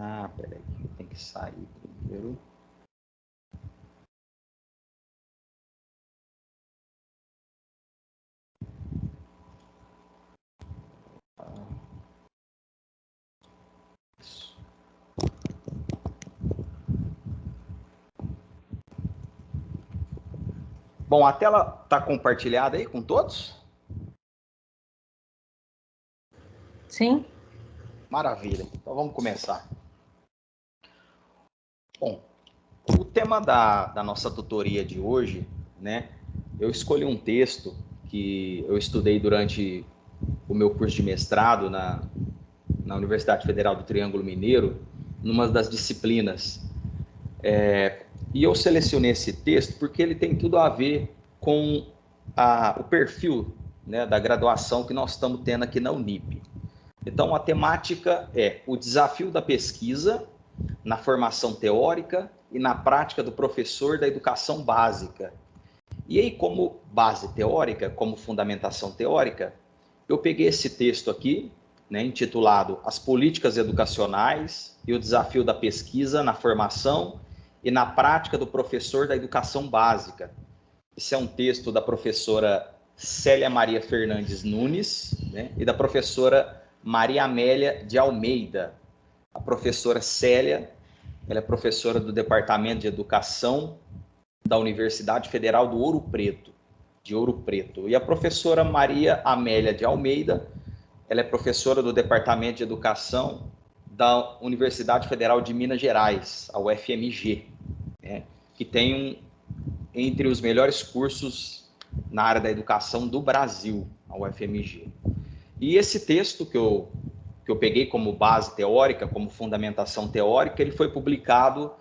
Ah, peraí, tem que sair primeiro. Bom, a tela está compartilhada aí com todos? Sim. Maravilha. Então vamos começar. Bom, o tema da nossa tutoria de hoje, né? Eu escolhi um texto que eu estudei durante o meu curso de mestrado na Universidade Federal do Triângulo Mineiro, numa das disciplinas. E eu selecionei esse texto porque ele tem tudo a ver com o perfil, né, da graduação que nós estamos tendo aqui na Unip. Então, a temática é o desafio da pesquisa na formação teórica e na prática do professor da educação básica. E aí, como base teórica, como fundamentação teórica, eu peguei esse texto aqui, né, intitulado As Políticas Educacionais e o Desafio da Pesquisa na Formação e na Prática do Professor da Educação Básica. Esse é um texto da professora Célia Maria Fernandes Nunes, né, e da professora Maria Amélia de Almeida. A professora Célia, ela é professora do Departamento de Educação da Universidade Federal do Ouro Preto, de Ouro Preto. E a professora Maria Amélia de Almeida, ela é professora do Departamento de Educação da Universidade Federal de Minas Gerais, a UFMG, né, que tem entre os melhores cursos na área da educação do Brasil, a UFMG. E esse texto que eu peguei como base teórica, como fundamentação teórica, ele foi publicado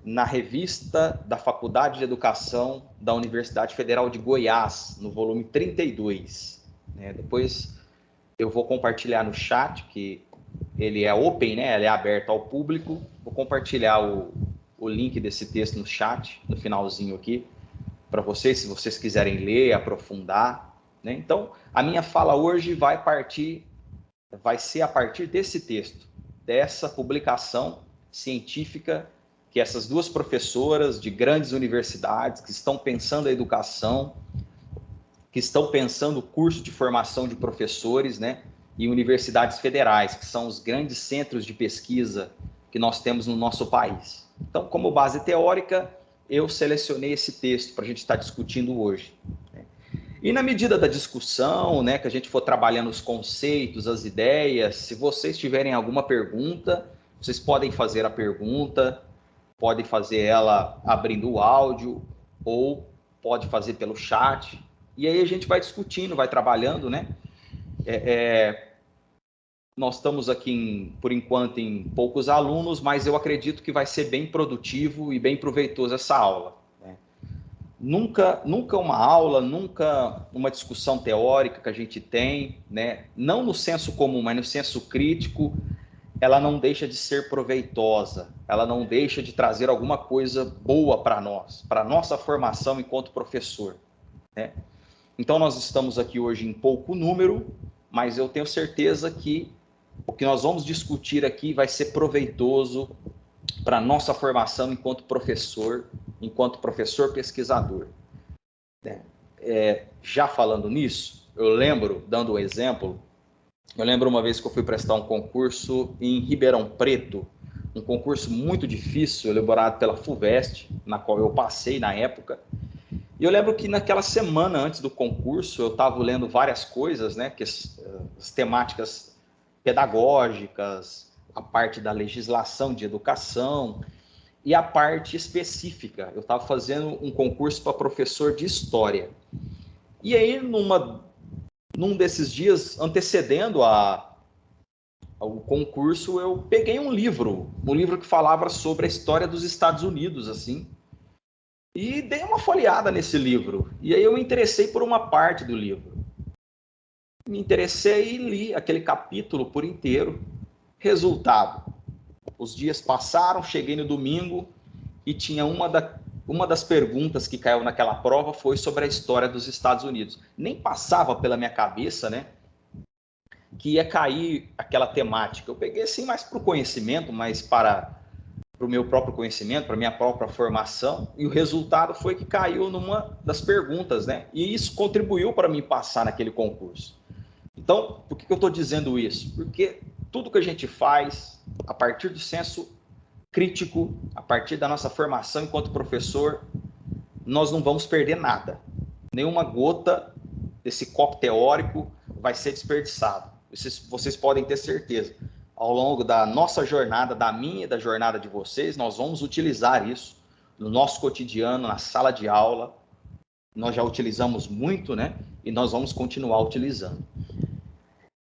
na revista da Faculdade de Educação da Universidade Federal de Goiás, no volume 32. Né? Depois eu vou compartilhar no chat, que ele é open, né? Ele é aberto ao público. Vou compartilhar o link desse texto no chat, no finalzinho aqui, para vocês, se vocês quiserem ler, aprofundar. Né? Então, a minha fala hoje vai ser a partir desse texto, dessa publicação científica que essas duas professoras de grandes universidades que estão pensando a educação, que estão pensando o curso de formação de professores, né, e universidades federais, que são os grandes centros de pesquisa que nós temos no nosso país. Então, como base teórica, eu selecionei esse texto para a gente estar discutindo hoje. E na medida da discussão, né, que a gente for trabalhando os conceitos, as ideias, se vocês tiverem alguma pergunta, vocês podem fazer a pergunta, podem fazer ela abrindo o áudio ou pode fazer pelo chat. E aí a gente vai discutindo, vai trabalhando, né? Nós estamos aqui, por enquanto, em poucos alunos, mas eu acredito que vai ser bem produtivo e bem proveitoso essa aula. Né? Nunca uma aula, nunca uma discussão teórica que a gente tem, né? Não no senso comum, mas no senso crítico, ela não deixa de ser proveitosa, ela não deixa de trazer alguma coisa boa para nós, para a nossa formação enquanto professor. Né? Então, nós estamos aqui hoje em pouco número, mas eu tenho certeza que o que nós vamos discutir aqui vai ser proveitoso para a nossa formação enquanto professor pesquisador. Já falando nisso, eu lembro, dando um exemplo, eu lembro uma vez que eu fui prestar um concurso em Ribeirão Preto, um concurso muito difícil, elaborado pela FUVEST, na qual eu passei na época. E eu lembro que naquela semana antes do concurso, eu estava lendo várias coisas, né, que as temáticas pedagógicas, a parte da legislação de educação e a parte específica. Eu estava fazendo um concurso para professor de história. E aí, num desses dias antecedendo ao concurso, eu peguei um livro que falava sobre a história dos Estados Unidos, assim, e dei uma folheada nesse livro. E aí eu me interessei por uma parte do livro. Me interessei e li aquele capítulo por inteiro. Resultado, os dias passaram, cheguei no domingo e tinha uma das perguntas que caiu naquela prova foi sobre a história dos Estados Unidos. Nem passava pela minha cabeça, né, que ia cair aquela temática. Eu peguei assim mais para o conhecimento, mais para o meu próprio conhecimento, para a minha própria formação, e o resultado foi que caiu numa das perguntas, né? E isso contribuiu para mim passar naquele concurso. Então, por que eu estou dizendo isso? Porque tudo que a gente faz, a partir do senso crítico, a partir da nossa formação enquanto professor, nós não vamos perder nada. Nenhuma gota desse copo teórico vai ser desperdiçado. Vocês podem ter certeza. Ao longo da nossa jornada, da minha e da jornada de vocês, nós vamos utilizar isso no nosso cotidiano, na sala de aula. Nós já utilizamos muito, né? E nós vamos continuar utilizando.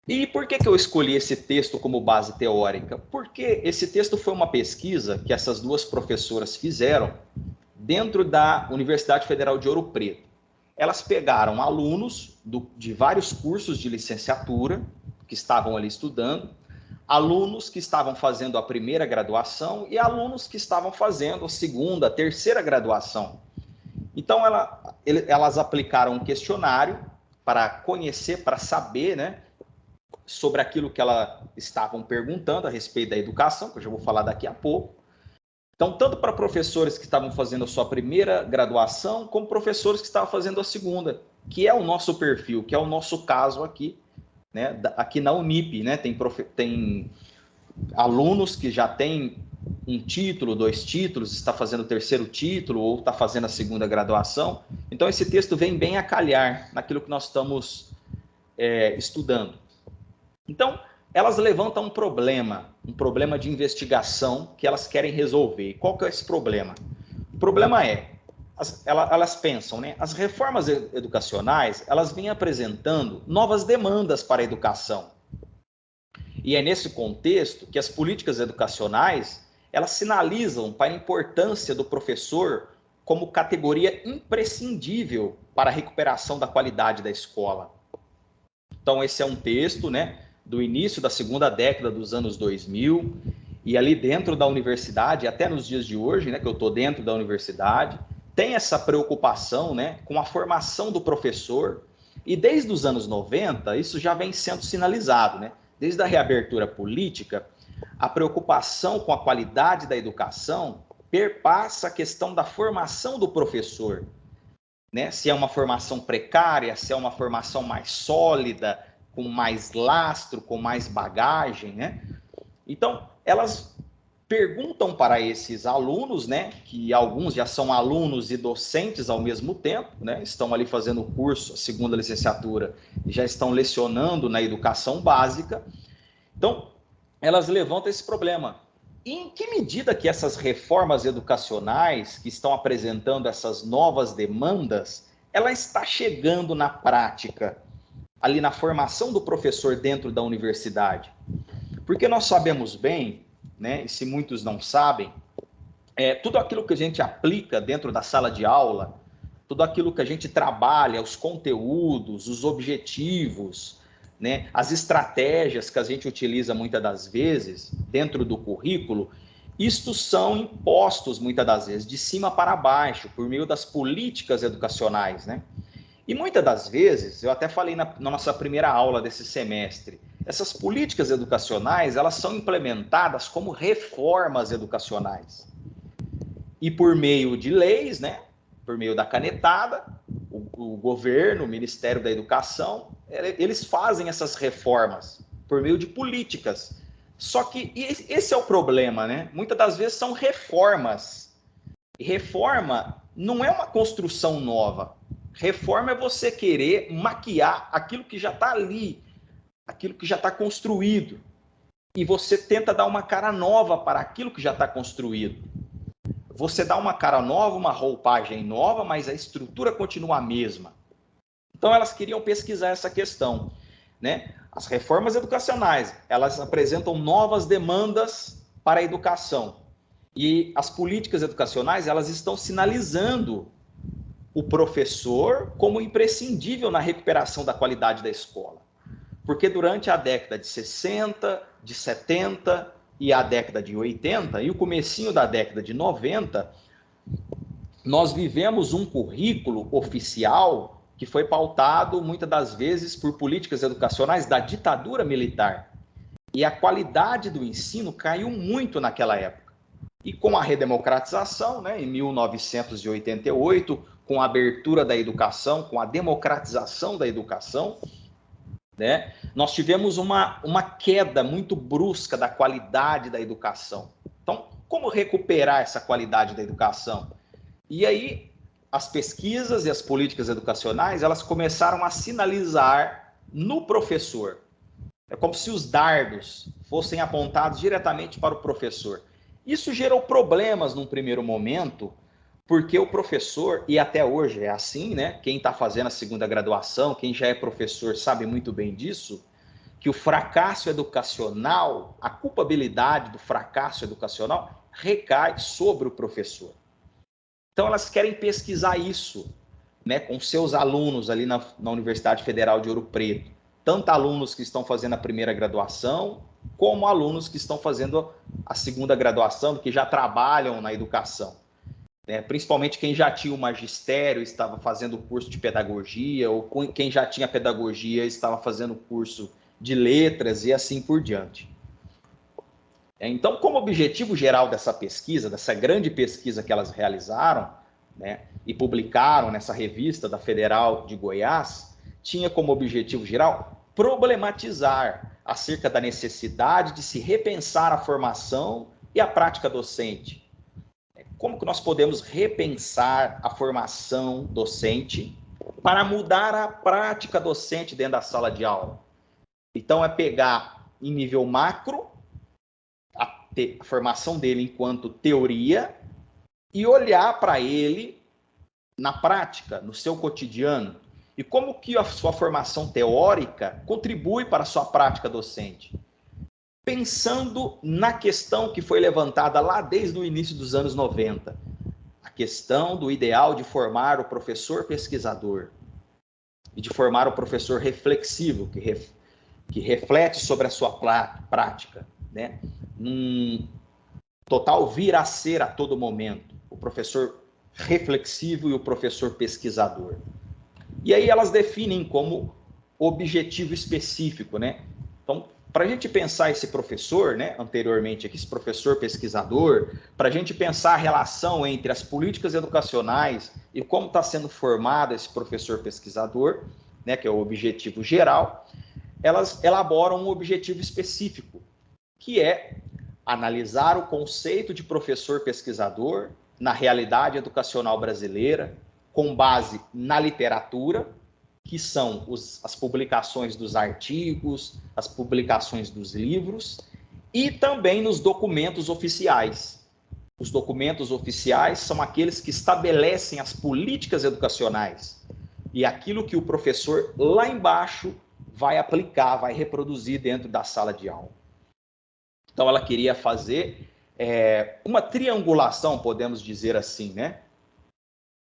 E por que eu escolhi esse texto como base teórica? Porque esse texto foi uma pesquisa que essas duas professoras fizeram dentro da Universidade Federal de Ouro Preto. Elas pegaram alunos de vários cursos de licenciatura que estavam ali estudando, alunos que estavam fazendo a primeira graduação e alunos que estavam fazendo a segunda, a terceira graduação. Então, elas aplicaram um questionário para conhecer, para saber, né, sobre aquilo que elas estavam perguntando a respeito da educação, que eu já vou falar daqui a pouco. Então, tanto para professores que estavam fazendo a sua primeira graduação, como professores que estavam fazendo a segunda, que é o nosso perfil, que é o nosso caso aqui, né, aqui na Unip, né, tem alunos que já têm um título, 2 títulos, está fazendo o terceiro título ou está fazendo a segunda graduação. Então, esse texto vem bem a calhar naquilo que nós estamos estudando. Então, elas levantam um problema de investigação que elas querem resolver. E qual que é esse problema? O problema é, elas pensam, né? As reformas educacionais, elas vêm apresentando novas demandas para a educação. E é nesse contexto que as políticas educacionais, elas sinalizam para a importância do professor como categoria imprescindível para a recuperação da qualidade da escola. Então, esse é um texto, né, do início da segunda década dos anos 2000, e ali dentro da universidade, até nos dias de hoje, né, que eu estou dentro da universidade, tem essa preocupação, né, com a formação do professor, e desde os anos 90, isso já vem sendo sinalizado, né? Desde a reabertura política, a preocupação com a qualidade da educação perpassa a questão da formação do professor, né? Se é uma formação precária, se é uma formação mais sólida, com mais lastro, com mais bagagem, né? Então, elas perguntam para esses alunos, né, que alguns já são alunos e docentes ao mesmo tempo, né, estão ali fazendo o curso, a segunda licenciatura, e já estão lecionando na educação básica. Então, elas levantam esse problema. E em que medida que essas reformas educacionais que estão apresentando essas novas demandas, ela está chegando na prática, ali na formação do professor dentro da universidade? Porque nós sabemos bem, né, e se muitos não sabem, tudo aquilo que a gente aplica dentro da sala de aula, tudo aquilo que a gente trabalha, os conteúdos, os objetivos, né, as estratégias que a gente utiliza muitas das vezes dentro do currículo, isto são impostos muitas das vezes de cima para baixo, por meio das políticas educacionais, né? E muitas das vezes, eu até falei na nossa primeira aula desse semestre, essas políticas educacionais, elas são implementadas como reformas educacionais. E por meio de leis, né, por meio da canetada, o governo, o Ministério da Educação, eles fazem essas reformas por meio de políticas. Só que esse é o problema, né? Muitas das vezes são reformas. E reforma não é uma construção nova. Reforma é você querer maquiar aquilo que já está ali, aquilo que já está construído. E você tenta dar uma cara nova para aquilo que já está construído. Você dá uma cara nova, uma roupagem nova, mas a estrutura continua a mesma. Então, elas queriam pesquisar essa questão, né? As reformas educacionais, elas apresentam novas demandas para a educação. E as políticas educacionais, elas estão sinalizando o professor como imprescindível na recuperação da qualidade da escola. Porque durante a década de 60, de 70 e a década de 80 e o comecinho da década de 90, nós vivemos um currículo oficial que foi pautado muitas das vezes por políticas educacionais da ditadura militar. E a qualidade do ensino caiu muito naquela época. E com a redemocratização, né, em 1988, com a abertura da educação, com a democratização da educação, né, nós tivemos uma queda muito brusca da qualidade da educação. Então, como recuperar essa qualidade da educação? E aí, as pesquisas e as políticas educacionais, elas começaram a sinalizar no professor. É como se os dardos fossem apontados diretamente para o professor. Isso gerou problemas num primeiro momento, porque o professor, e até hoje é assim, né? Quem está fazendo a segunda graduação, quem já é professor sabe muito bem disso, que o fracasso educacional, a culpabilidade do fracasso educacional recai sobre o professor. Então elas querem pesquisar isso, né, com seus alunos ali na Universidade Federal de Ouro Preto. Tanto alunos que estão fazendo a primeira graduação, como alunos que estão fazendo a segunda graduação, que já trabalham na educação. Principalmente quem já tinha o magistério, estava fazendo o curso de pedagogia, ou quem já tinha pedagogia, estava fazendo o curso de letras e assim por diante. Então, como objetivo geral dessa pesquisa, dessa grande pesquisa que elas realizaram, né, e publicaram nessa revista da Federal de Goiás, tinha como objetivo geral problematizar acerca da necessidade de se repensar a formação e a prática docente. Como que nós podemos repensar a formação docente para mudar a prática docente dentro da sala de aula? Então, é pegar em nível macro a formação dele enquanto teoria e olhar para ele na prática, no seu cotidiano. E como que a sua formação teórica contribui para a sua prática docente? Pensando na questão que foi levantada lá desde o início dos anos 90, a questão do ideal de formar o professor pesquisador e de formar o professor reflexivo, que reflete sobre a sua prática, né? Total vir a ser a todo momento, o professor reflexivo e o professor pesquisador. E aí elas definem como objetivo específico, né? Então, para a gente pensar esse professor, né, anteriormente aqui, esse professor pesquisador, para a gente pensar a relação entre as políticas educacionais e como está sendo formado esse professor pesquisador, né, que é o objetivo geral, elas elaboram um objetivo específico, que é analisar o conceito de professor pesquisador na realidade educacional brasileira, com base na literatura, que são as publicações dos artigos, as publicações dos livros, e também nos documentos oficiais. Os documentos oficiais são aqueles que estabelecem as políticas educacionais e aquilo que o professor lá embaixo vai aplicar, vai reproduzir dentro da sala de aula. Então, ela queria fazer uma triangulação, podemos dizer assim, né?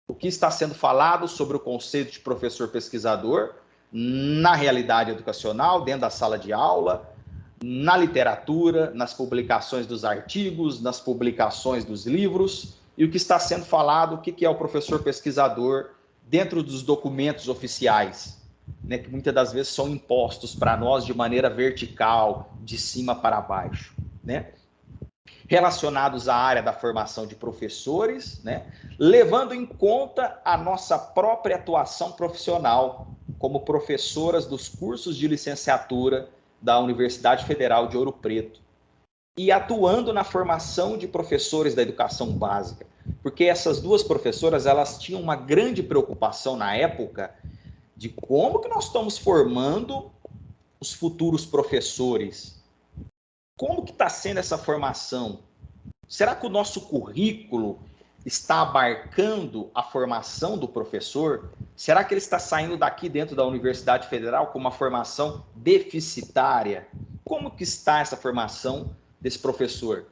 O que está sendo falado sobre o conceito de professor pesquisador na realidade educacional, dentro da sala de aula, na literatura, nas publicações dos artigos, nas publicações dos livros, e o que está sendo falado, o que é o professor pesquisador dentro dos documentos oficiais, né, que muitas das vezes são impostos para nós de maneira vertical, de cima para baixo, né? Relacionados à área da formação de professores, né, levando em conta a nossa própria atuação profissional como professoras dos cursos de licenciatura da Universidade Federal de Ouro Preto e atuando na formação de professores da educação básica, porque essas duas professoras, elas tinham uma grande preocupação na época de como que nós estamos formando os futuros professores. Como que está sendo essa formação? Será que o nosso currículo está abarcando a formação do professor? Será que ele está saindo daqui dentro da Universidade Federal com uma formação deficitária? Como que está essa formação desse professor?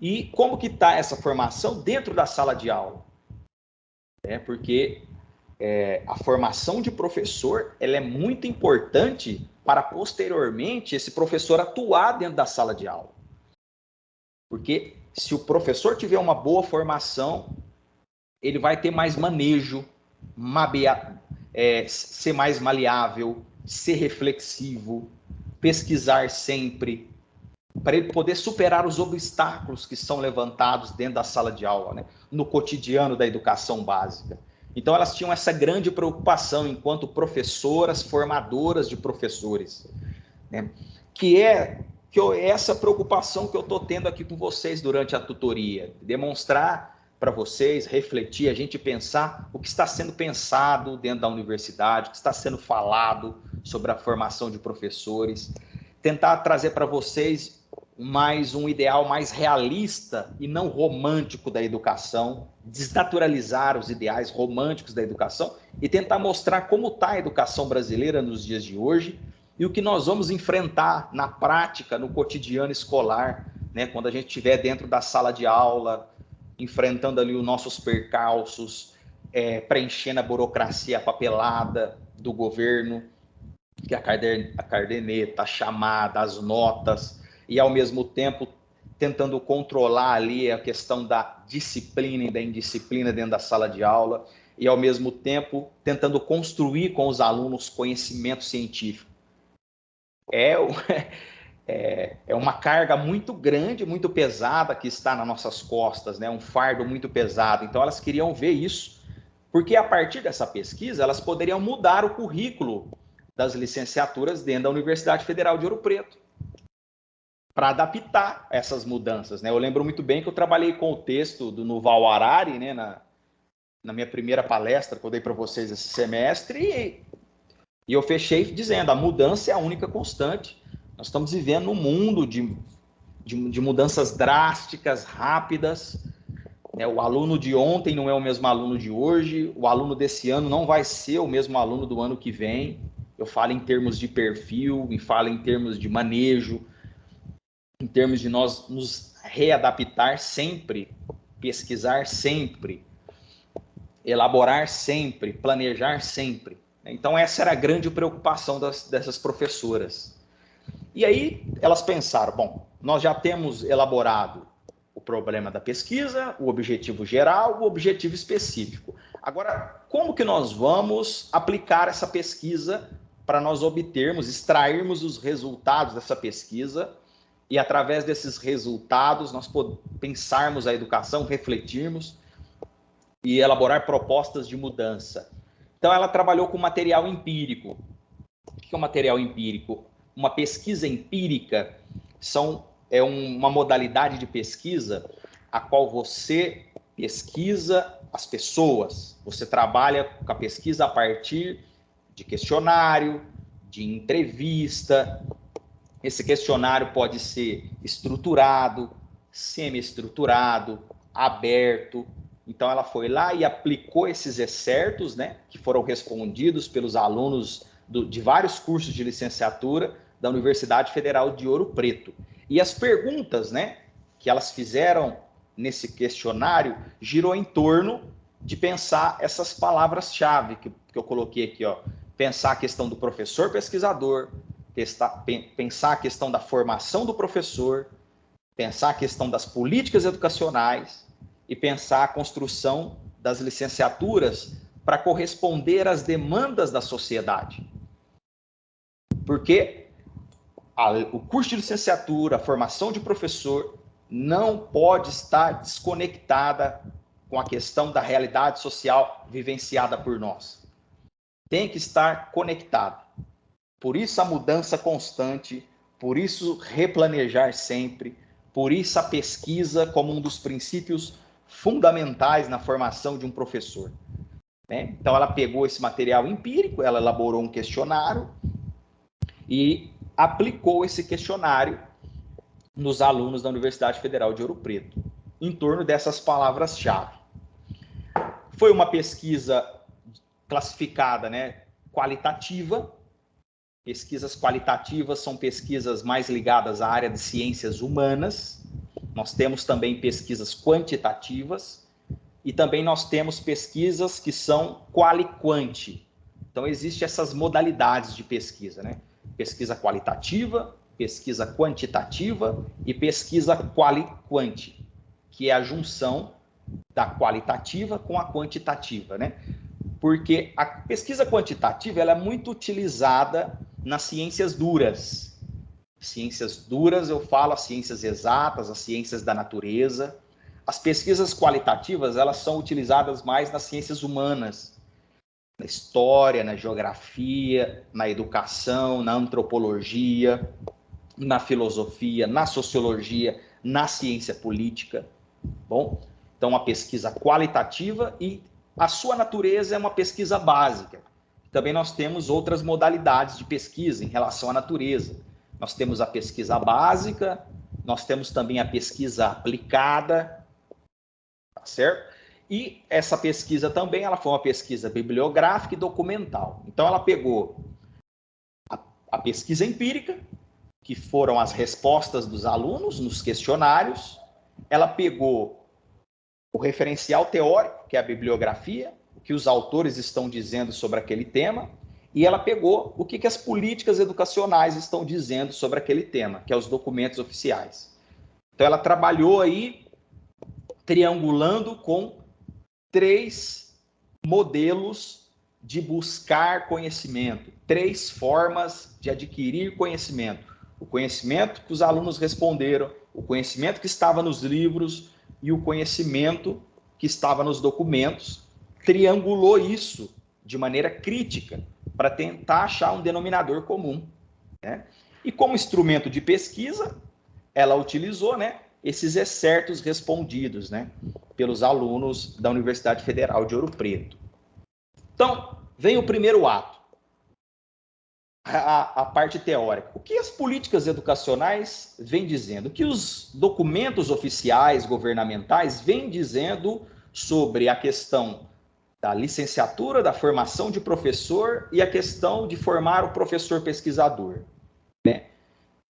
E como que está essa formação dentro da sala de aula? Porque a formação de professor, ela é muito importante para posteriormente esse professor atuar dentro da sala de aula. Porque se o professor tiver uma boa formação, ele vai ter mais manejo, ser mais maleável, ser reflexivo, pesquisar sempre, para ele poder superar os obstáculos que são levantados dentro da sala de aula, né? No cotidiano da educação básica. Então, elas tinham essa grande preocupação enquanto professoras, formadoras de professores, né? Que é essa preocupação que eu estou tendo aqui com vocês durante a tutoria, demonstrar para vocês, refletir, a gente pensar o que está sendo pensado dentro da universidade, o que está sendo falado sobre a formação de professores, tentar trazer para vocês mais um ideal mais realista e não romântico da educação, desnaturalizar os ideais românticos da educação e tentar mostrar como está a educação brasileira nos dias de hoje e o que nós vamos enfrentar na prática, no cotidiano escolar, né, quando a gente estiver dentro da sala de aula, enfrentando ali os nossos percalços, preenchendo a burocracia papelada do governo, que a caderneta, a chamada, as notas, e ao mesmo tempo tentando controlar ali a questão da disciplina e da indisciplina dentro da sala de aula, e ao mesmo tempo tentando construir com os alunos conhecimento científico. É uma carga muito grande, muito pesada que está nas nossas costas, né? Um fardo muito pesado. Então, elas queriam ver isso, porque a partir dessa pesquisa, elas poderiam mudar o currículo das licenciaturas dentro da Universidade Federal de Ouro Preto, para adaptar essas mudanças, né? Eu lembro muito bem que eu trabalhei com o texto do Yuval Harari, né, na minha primeira palestra que eu dei para vocês esse semestre, e eu fechei dizendo, a mudança é a única constante. Nós estamos vivendo num mundo de mudanças drásticas, rápidas. O aluno de ontem não é o mesmo aluno de hoje, o aluno desse ano não vai ser o mesmo aluno do ano que vem. Eu falo em termos de perfil, e falo em termos de manejo, em termos de nós nos readaptar sempre, pesquisar sempre, elaborar sempre, planejar sempre. Então, essa era a grande preocupação dessas professoras. E aí, elas pensaram, bom, nós já temos elaborado o problema da pesquisa, o objetivo geral, o objetivo específico. Agora, como que nós vamos aplicar essa pesquisa para nós obtermos, extrairmos os resultados dessa pesquisa e, através desses resultados, nós pensarmos a educação, refletirmos e elaborar propostas de mudança? Então, ela trabalhou com material empírico. O que é um material empírico? Uma pesquisa empírica é uma modalidade de pesquisa a qual você pesquisa as pessoas. Você trabalha com a pesquisa a partir de questionário, de entrevista. Esse questionário pode ser estruturado, semi-estruturado, aberto. Então, ela foi lá e aplicou esses excertos, né, que foram respondidos pelos alunos de vários cursos de licenciatura da Universidade Federal de Ouro Preto. E as perguntas, né, que elas fizeram nesse questionário girou em torno de pensar essas palavras-chave que eu coloquei aqui, ó. Pensar a questão do professor pesquisador, pensar a questão da formação do professor, pensar a questão das políticas educacionais e pensar a construção das licenciaturas para corresponder às demandas da sociedade. Porque o curso de licenciatura, a formação de professor, não pode estar desconectada com a questão da realidade social vivenciada por nós. Tem que estar conectado. Por isso a mudança constante, por isso replanejar sempre, por isso a pesquisa como um dos princípios fundamentais na formação de um professor. Então ela pegou esse material empírico, ela elaborou um questionário e aplicou esse questionário nos alunos da Universidade Federal de Ouro Preto, em torno dessas palavras-chave. Foi uma pesquisa classificada, né, qualitativa. Pesquisas qualitativas são pesquisas mais ligadas à área de ciências humanas. Nós temos também pesquisas quantitativas e também nós temos pesquisas que são quali-quanti. Então, existem essas modalidades de pesquisa, né? Pesquisa qualitativa, pesquisa quantitativa e pesquisa quali-quanti, que é a junção da qualitativa com a quantitativa, né? porque a pesquisa quantitativa ela é muito utilizada nas ciências duras. Ciências duras, eu falo as ciências exatas, as ciências da natureza. As pesquisas qualitativas, elas são utilizadas mais nas ciências humanas, na história, na geografia, na educação, na antropologia, na filosofia, na sociologia, na ciência política. Bom, então uma pesquisa qualitativa e a sua natureza é uma pesquisa básica. Também nós temos outras modalidades de pesquisa em relação à natureza. Nós temos a pesquisa básica, nós temos também a pesquisa aplicada, tá certo? E essa pesquisa também, ela foi uma pesquisa bibliográfica e documental. Então ela pegou a pesquisa empírica, que foram as respostas dos alunos nos questionários, ela pegou o referencial teórico, que é a bibliografia, o que os autores estão dizendo sobre aquele tema, e ela pegou o que as políticas educacionais estão dizendo sobre aquele tema, que é os documentos oficiais. Então ela trabalhou aí triangulando com 3 modelos de buscar conhecimento, 3 formas de adquirir conhecimento. O conhecimento que os alunos responderam, o conhecimento que estava nos livros e o conhecimento que estava nos documentos, triangulou isso de maneira crítica para tentar achar um denominador comum, né? E como instrumento de pesquisa, ela utilizou, né, esses excertos respondidos, né, pelos alunos da Universidade Federal de Ouro Preto. Então, vem o primeiro ato, a parte teórica. O que as políticas educacionais vêm dizendo? O que os documentos oficiais governamentais vêm dizendo sobre a questão da licenciatura, da formação de professor e a questão de formar o professor pesquisador, né?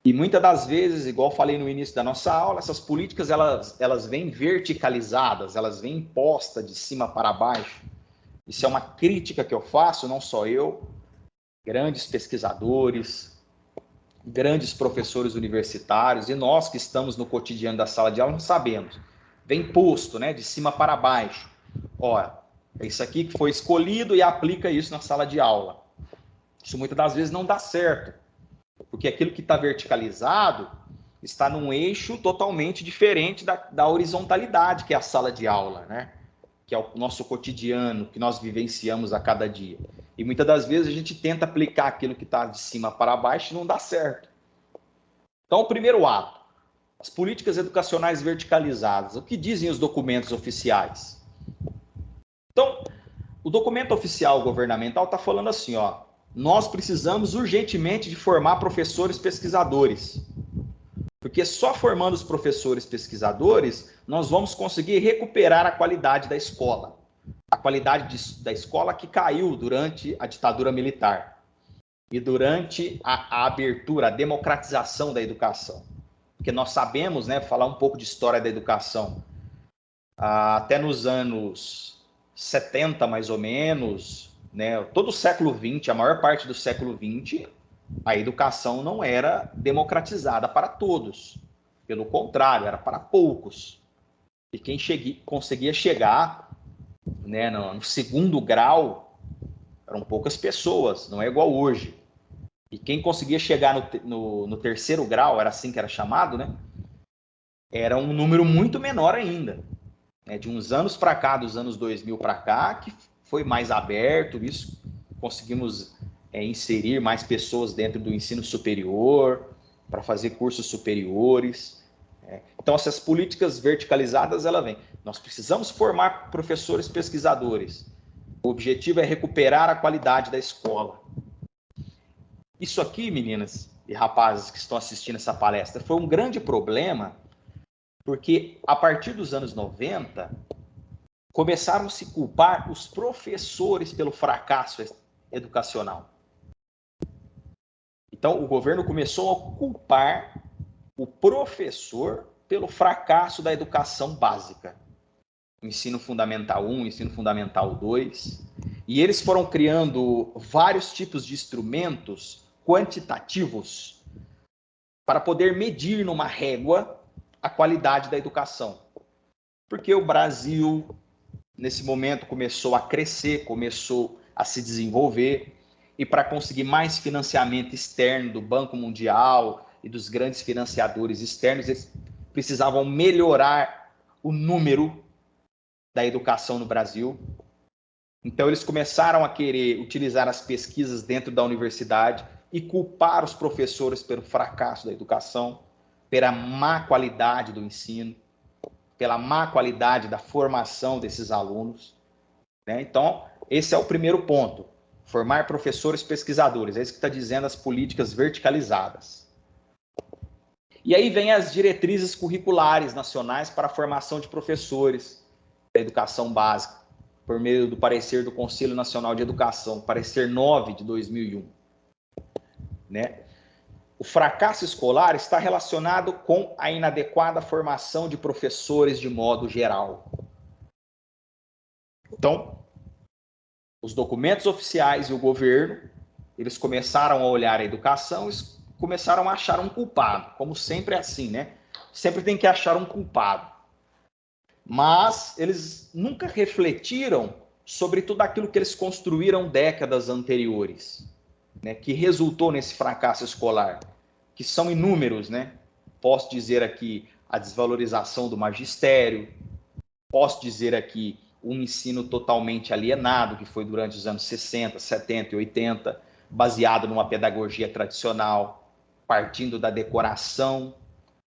E muitas das vezes, igual falei no início da nossa aula, essas políticas elas vêm verticalizadas, elas vêm impostas de cima para baixo. Isso é uma crítica que eu faço, não só eu, grandes pesquisadores, grandes professores universitários e nós que estamos no cotidiano da sala de aula, nós sabemos. Vem posto, né, de cima para baixo. Olha, é isso aqui que foi escolhido e aplica isso na sala de aula. Isso muitas das vezes não dá certo, porque aquilo que está verticalizado está num eixo totalmente diferente da horizontalidade, que é a sala de aula, né? Que é o nosso cotidiano, que nós vivenciamos a cada dia. E muitas das vezes a gente tenta aplicar aquilo que está de cima para baixo e não dá certo. Então, o primeiro ato, as políticas educacionais verticalizadas. O que dizem os documentos oficiais? Então, o documento oficial governamental está falando assim, ó, nós precisamos urgentemente de formar professores pesquisadores. Porque só formando os professores pesquisadores, nós vamos conseguir recuperar a qualidade da escola. A qualidade da escola que caiu durante a ditadura militar e durante a abertura, a democratização da educação. Porque nós sabemos, né, falar um pouco de história da educação, até nos anos 70, mais ou menos, né, todo o século XX, a maior parte do século XX, a educação não era democratizada para todos. Pelo contrário, era para poucos. E quem conseguia chegar, né, no segundo grau eram poucas pessoas, não é igual hoje. E quem conseguia chegar no terceiro grau, era assim que era chamado, né, era um número muito menor ainda. Né, de uns anos para cá, dos anos 2000 para cá, que foi mais aberto, isso conseguimos inserir mais pessoas dentro do ensino superior, para fazer cursos superiores. Então, essas políticas verticalizadas, ela vem. Nós precisamos formar professores pesquisadores. O objetivo é recuperar a qualidade da escola. Isso aqui, meninas e rapazes que estão assistindo essa palestra, foi um grande problema, porque a partir dos anos 90, começaram a se culpar os professores pelo fracasso educacional. Então, o governo começou a culpar o professor pelo fracasso da educação básica. Ensino Fundamental 1, Ensino Fundamental 2. E eles foram criando vários tipos de instrumentos quantitativos para poder medir numa régua a qualidade da educação. Porque o Brasil nesse momento, começou a crescer, começou a se desenvolver, e para conseguir mais financiamento externo do Banco Mundial e dos grandes financiadores externos, eles precisavam melhorar o número da educação no Brasil. Então, eles começaram a querer utilizar as pesquisas dentro da universidade e culpar os professores pelo fracasso da educação, pela má qualidade do ensino, pela má qualidade da formação desses alunos, né? Então, esse é o primeiro ponto, formar professores pesquisadores, é isso que está dizendo as políticas verticalizadas. E aí vem as diretrizes curriculares nacionais para a formação de professores da educação básica, por meio do parecer do Conselho Nacional de Educação, parecer 9 de 2001. Né? O fracasso escolar está relacionado com a inadequada formação de professores de modo geral. Então, os documentos oficiais e o governo, eles começaram a olhar a educação e começaram a achar um culpado, como sempre é assim, né? Sempre tem que achar um culpado. Mas eles nunca refletiram sobre tudo aquilo que eles construíram décadas anteriores, né, que resultou nesse fracasso escolar, que são inúmeros, né? Posso dizer aqui a desvalorização do magistério, posso dizer aqui um ensino totalmente alienado, que foi durante os anos 60, 70 e 80, baseado numa pedagogia tradicional, partindo da decoração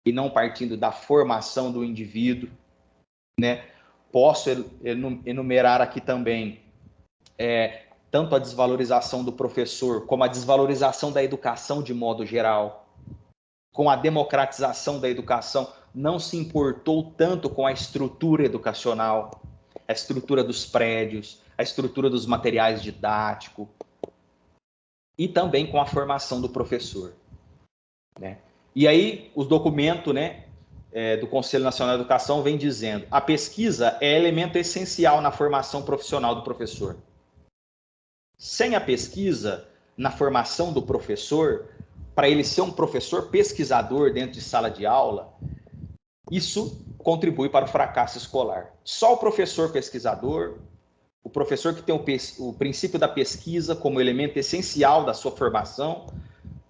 e não partindo da formação do indivíduo, né? Posso enumerar aqui também tanto a desvalorização do professor, como a desvalorização da educação de modo geral. Com a democratização da educação, não se importou tanto com a estrutura educacional, a estrutura dos prédios, a estrutura dos materiais didáticos, e também com a formação do professor, né? E aí, o documento, né, do Conselho Nacional de Educação vem dizendo: a pesquisa é elemento essencial na formação profissional do professor. Sem a pesquisa na formação do professor, para ele ser um professor pesquisador dentro de sala de aula, isso contribui para o fracasso escolar. Só o professor pesquisador, o professor que tem o princípio da pesquisa como elemento essencial da sua formação,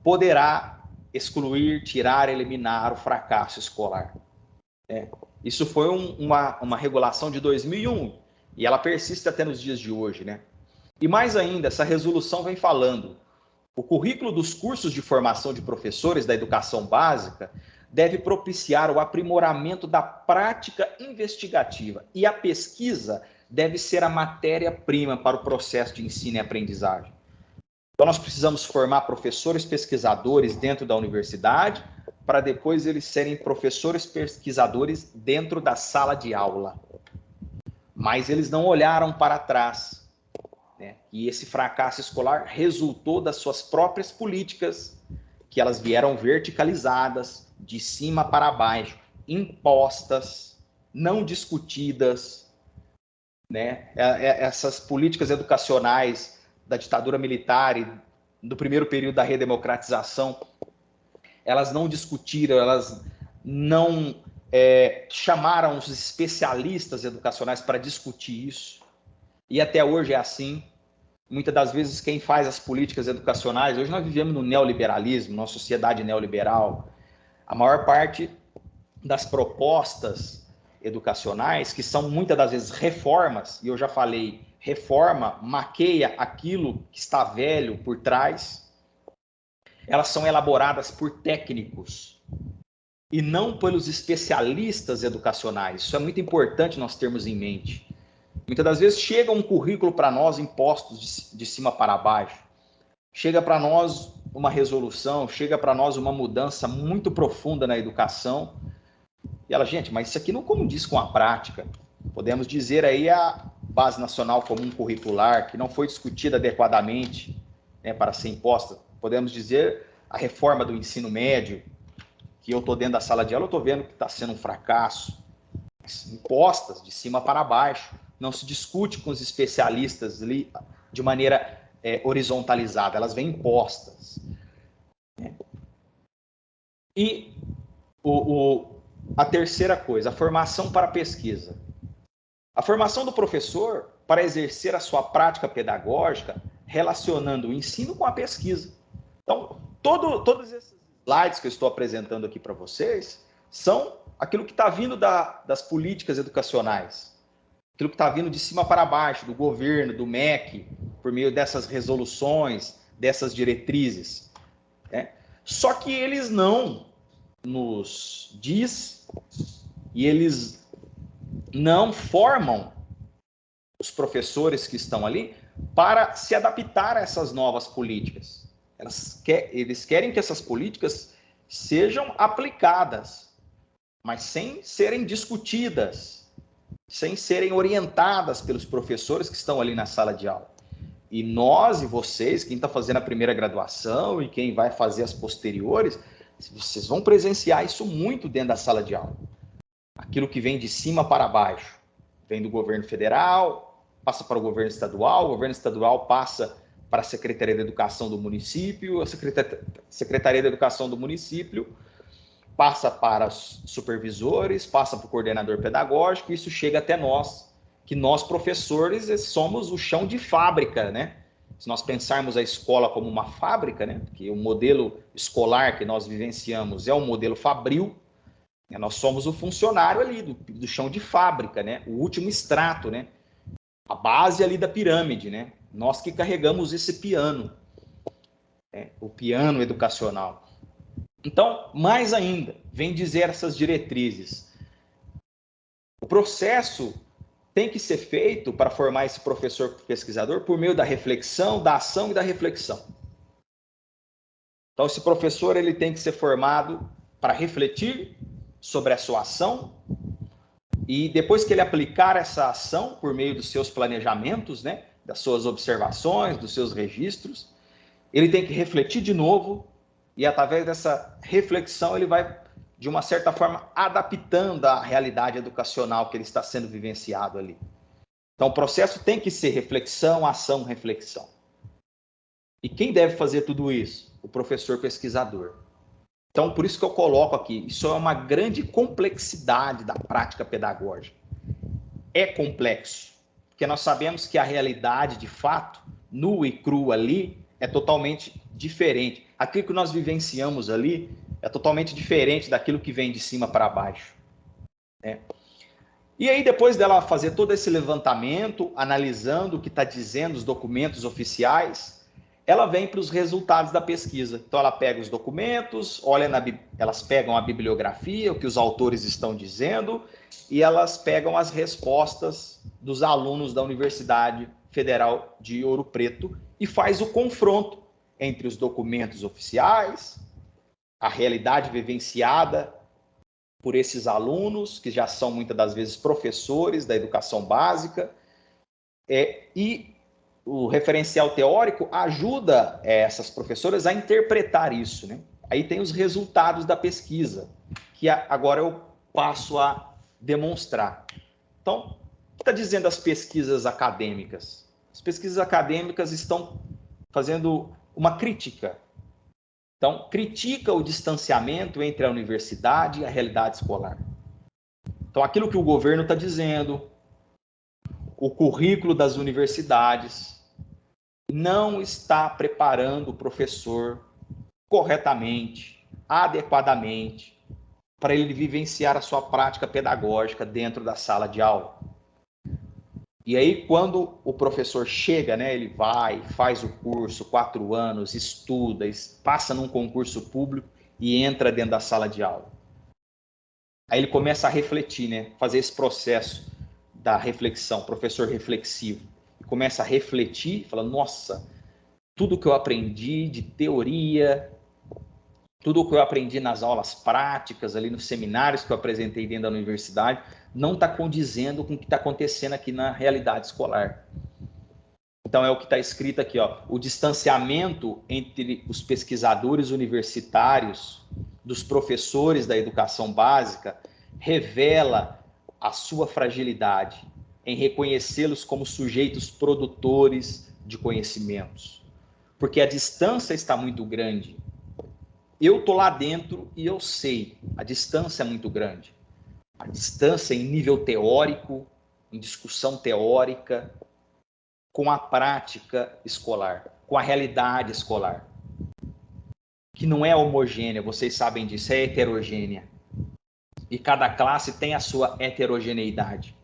poderá excluir, tirar, eliminar o fracasso escolar. Isso foi uma regulação de 2001 e ela persiste até nos dias de hoje, né? E mais ainda, essa resolução vem falando: o currículo dos cursos de formação de professores da educação básica deve propiciar o aprimoramento da prática investigativa e a pesquisa deve ser a matéria-prima para o processo de ensino e aprendizagem. Então, nós precisamos formar professores pesquisadores dentro da universidade para depois eles serem professores pesquisadores dentro da sala de aula. Mas eles não olharam para trás, né? E esse fracasso escolar resultou das suas próprias políticas, que elas vieram verticalizadas, de cima para baixo, impostas, não discutidas, né? Essas políticas educacionais da ditadura militar e do primeiro período da redemocratização, elas não discutiram, elas não chamaram os especialistas educacionais para discutir isso. E até hoje é assim. Muitas das vezes quem faz as políticas educacionais, hoje nós vivemos no neoliberalismo, numa sociedade neoliberal, a maior parte das propostas educacionais, que são muitas das vezes reformas, e eu já falei, reforma maqueia aquilo que está velho por trás, elas são elaboradas por técnicos e não pelos especialistas educacionais. Isso é muito importante nós termos em mente. Muitas das vezes chega um currículo para nós impostos de cima para baixo, chega para nós uma resolução, chega para nós uma mudança muito profunda na educação, e ela, gente, mas isso aqui não condiz com a prática. Podemos dizer aí a Base Nacional Comum Curricular, que não foi discutida adequadamente, né, para ser imposta. Podemos dizer a reforma do ensino médio, que eu estou dentro da sala de aula, eu estou vendo que está sendo um fracasso. Impostas de cima para baixo, não se discute com os especialistas ali de maneira horizontalizada, elas vêm impostas. E a terceira coisa, a formação para a pesquisa. A formação do professor para exercer a sua prática pedagógica, relacionando o ensino com a pesquisa. Então, todos esses slides que eu estou apresentando aqui para vocês são aquilo que está vindo das políticas educacionais, aquilo que está vindo de cima para baixo, do governo, do MEC, por meio dessas resoluções, dessas diretrizes. Né? Só que eles não nos diz e eles não formam os professores que estão ali para se adaptar a essas novas políticas. Eles querem que essas políticas sejam aplicadas, mas sem serem discutidas, sem serem orientadas pelos professores que estão ali na sala de aula. E nós e vocês, quem está fazendo a primeira graduação e quem vai fazer as posteriores, vocês vão presenciar isso muito dentro da sala de aula. Aquilo que vem de cima para baixo. Vem do governo federal, passa para o governo estadual passa para a Secretaria de Educação do município, a Secretaria de Educação do município passa para os supervisores, passa para o coordenador pedagógico, e isso chega até nós, que nós professores somos o chão de fábrica, né? Se nós pensarmos a escola como uma fábrica, né? Que o modelo escolar que nós vivenciamos é um modelo fabril, né? Nós somos o funcionário ali do chão de fábrica, né? O último extrato, né? A base ali da pirâmide, né? Nós que carregamos esse piano, né? O piano educacional. Então, mais ainda, vem dizer essas diretrizes. O processo tem que ser feito para formar esse professor pesquisador por meio da reflexão, da ação e da reflexão. Então, esse professor ele tem que ser formado para refletir sobre a sua ação e depois que ele aplicar essa ação por meio dos seus planejamentos, né, das suas observações, dos seus registros, ele tem que refletir de novo e através dessa reflexão ele vai, de uma certa forma, adaptando a realidade educacional que ele está sendo vivenciado ali. Então, o processo tem que ser reflexão, ação, reflexão. E quem deve fazer tudo isso? O professor pesquisador. Então, por isso que eu coloco aqui, isso é uma grande complexidade da prática pedagógica. É complexo, porque nós sabemos que a realidade, de fato, nua e crua ali, é totalmente diferente. Aquilo que nós vivenciamos ali é totalmente diferente daquilo que vem de cima para baixo. Né? E aí, depois dela fazer todo esse levantamento, analisando o que está dizendo os documentos oficiais, ela vem para os resultados da pesquisa. Então, ela pega os documentos, elas pegam a bibliografia, o que os autores estão dizendo, e elas pegam as respostas dos alunos da Universidade Federal de Ouro Preto e faz o confronto entre os documentos oficiais, a realidade vivenciada por esses alunos, que já são muitas das vezes professores da educação básica, e o referencial teórico ajuda essas professoras a interpretar isso, né? Aí tem os resultados da pesquisa, que agora eu passo a demonstrar. Então, o que está dizendo as pesquisas acadêmicas? As pesquisas acadêmicas estão fazendo uma crítica. Então, critica o distanciamento entre a universidade e a realidade escolar. Então, aquilo que o governo está dizendo, o currículo das universidades não está preparando o professor corretamente, adequadamente, para ele vivenciar a sua prática pedagógica dentro da sala de aula. E aí, quando o professor chega, né, ele vai, faz o curso, 4 anos, estuda, passa num concurso público e entra dentro da sala de aula. Aí ele começa a refletir, né, fazer esse processo da reflexão, professor reflexivo. E começa a refletir, falando, nossa, tudo que eu aprendi de teoria, tudo que eu aprendi nas aulas práticas, ali nos seminários que eu apresentei dentro da universidade, não está condizendo com o que está acontecendo aqui na realidade escolar. Então, é o que está escrito aqui, ó, o distanciamento entre os pesquisadores universitários, dos professores da educação básica, revela a sua fragilidade em reconhecê-los como sujeitos produtores de conhecimentos. Porque a distância está muito grande. Eu estou lá dentro e eu sei, a distância é muito grande. A distância em nível teórico, em discussão teórica, com a prática escolar, com a realidade escolar, que não é homogênea, vocês sabem disso, é heterogênea. E cada classe tem a sua heterogeneidade.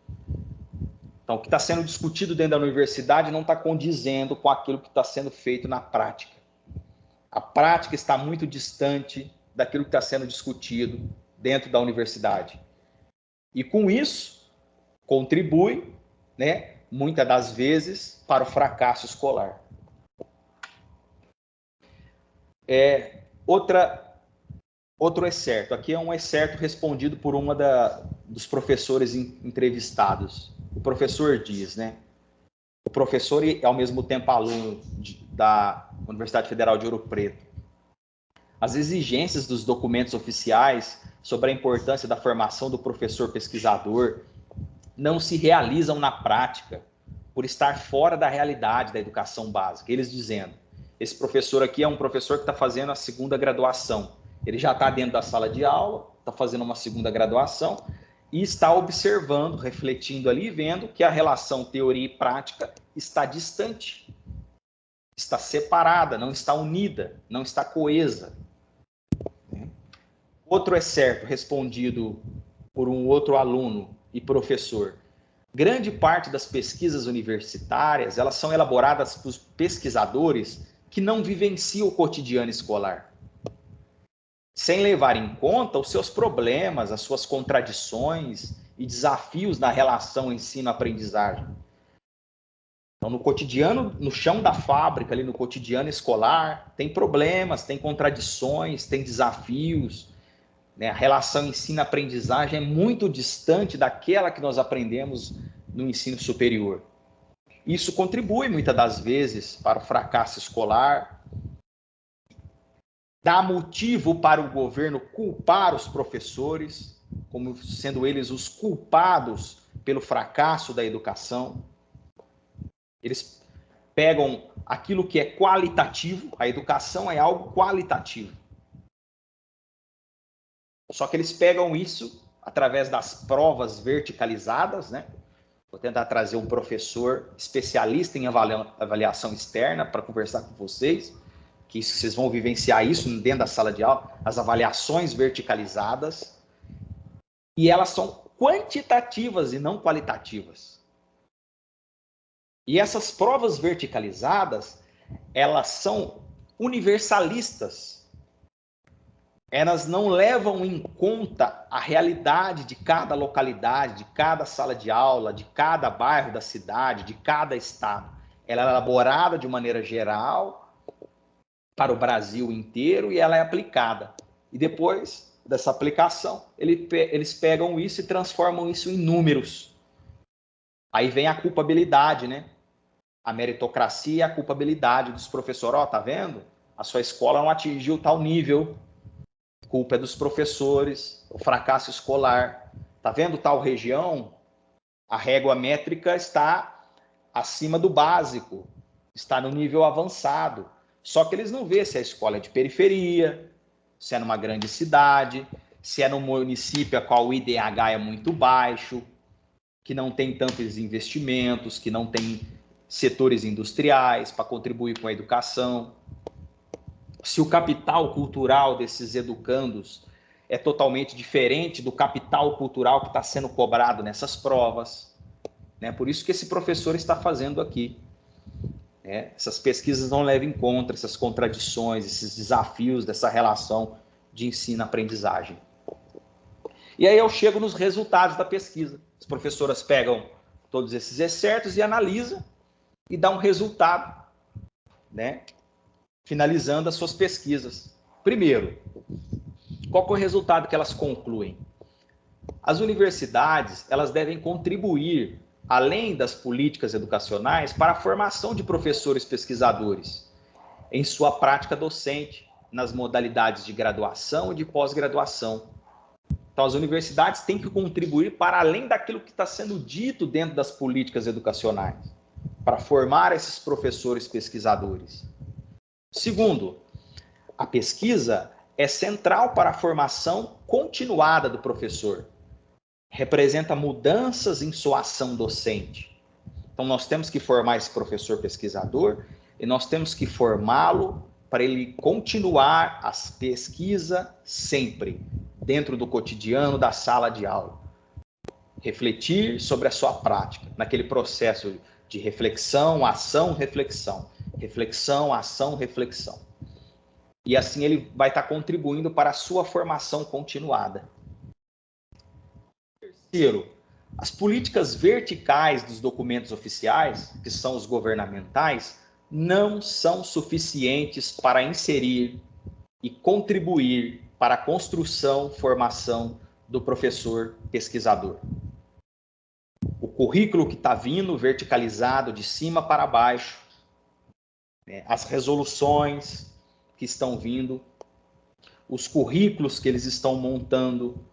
Então, o que está sendo discutido dentro da universidade não está condizendo com aquilo que está sendo feito na prática. A prática está muito distante daquilo que está sendo discutido dentro da universidade. E com isso, contribui, né, muitas das vezes, para o fracasso escolar. Outro excerto. Aqui é um excerto respondido por dos professores entrevistados. O professor diz, né? O professor e, ao mesmo tempo, aluno da Universidade Federal de Ouro Preto. As exigências dos documentos oficiais sobre a importância da formação do professor pesquisador não se realizam na prática por estar fora da realidade da educação básica. Eles dizendo, esse professor aqui é um professor que está fazendo a segunda graduação. Ele já está dentro da sala de aula, está fazendo uma segunda graduação e está observando, refletindo ali, vendo que a relação teoria e prática está distante, está separada, não está unida, não está coesa. Outro excerto respondido por um outro aluno e professor. Grande parte das pesquisas universitárias, elas são elaboradas por pesquisadores que não vivenciam o cotidiano escolar, sem levar em conta os seus problemas, as suas contradições e desafios na relação ensino-aprendizagem. Então, no cotidiano, no chão da fábrica, ali no cotidiano escolar, tem problemas, tem contradições, tem desafios, né? A relação ensino-aprendizagem é muito distante daquela que nós aprendemos no ensino superior. Isso contribui, muitas das vezes, para o fracasso escolar, dá motivo para o governo culpar os professores, como sendo eles os culpados pelo fracasso da educação. Eles pegam aquilo que é qualitativo, a educação é algo qualitativo. Só que eles pegam isso através das provas verticalizadas, né? Vou tentar trazer um professor especialista em avaliação externa para conversar com vocês, que vocês vão vivenciar isso dentro da sala de aula, as avaliações verticalizadas, e elas são quantitativas e não qualitativas. E essas provas verticalizadas, elas são universalistas. Elas não levam em conta a realidade de cada localidade, de cada sala de aula, de cada bairro da cidade, de cada estado. Ela é elaborada de maneira geral para o Brasil inteiro e ela é aplicada. E depois dessa aplicação, eles pegam isso e transformam isso em números. Aí vem a culpabilidade, né? A meritocracia e a culpabilidade dos professores. Ó, tá vendo? A sua escola não atingiu tal nível. Culpa é dos professores, o fracasso escolar. Tá vendo tal região? A régua métrica está acima do básico, está no nível avançado. Só que eles não vê se a escola é de periferia, se é numa grande cidade, se é num município a qual o IDH é muito baixo, que não tem tantos investimentos, que não tem setores industriais para contribuir com a educação. Se o capital cultural desses educandos é totalmente diferente do capital cultural que está sendo cobrado nessas provas, né? Por isso que esse professor está fazendo aqui. Né? Essas pesquisas não levam em conta essas contradições, esses desafios dessa relação de ensino-aprendizagem. E aí eu chego nos resultados da pesquisa. As professoras pegam todos esses excertos e analisam e dão um resultado, né? Finalizando as suas pesquisas. Primeiro, qual é o resultado que elas concluem? As universidades, elas devem contribuir, além das políticas educacionais, para a formação de professores pesquisadores em sua prática docente, nas modalidades de graduação e de pós-graduação. Então, as universidades têm que contribuir para além daquilo que está sendo dito dentro das políticas educacionais, para formar esses professores pesquisadores. Segundo, a pesquisa é central para a formação continuada do professor. representa mudanças em sua ação docente. Então, nós temos que formar esse professor pesquisador e nós temos que formá-lo para ele continuar a pesquisa sempre, dentro do cotidiano da sala de aula. Refletir sobre a sua prática, naquele processo de reflexão, ação, reflexão. Reflexão, ação, reflexão. E assim ele vai estar contribuindo para a sua formação continuada. Terceiro, as políticas verticais dos documentos oficiais, que são os governamentais, não são suficientes para inserir e contribuir para a construção, formação do professor pesquisador. O currículo que está vindo verticalizado de cima para baixo, né, as resoluções que estão vindo, os currículos que eles estão montando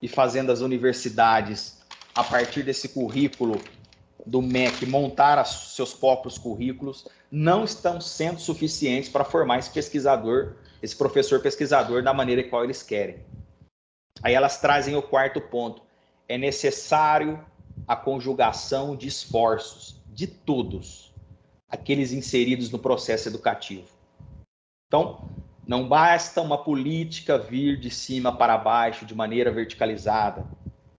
e fazendo as universidades, a partir desse currículo do MEC, montar seus próprios currículos, não estão sendo suficientes para formar esse pesquisador, esse professor pesquisador da maneira qual eles querem. Aí elas trazem o quarto ponto. É necessário a conjugação de esforços de todos aqueles inseridos no processo educativo. Então, não basta uma política vir de cima para baixo de maneira verticalizada.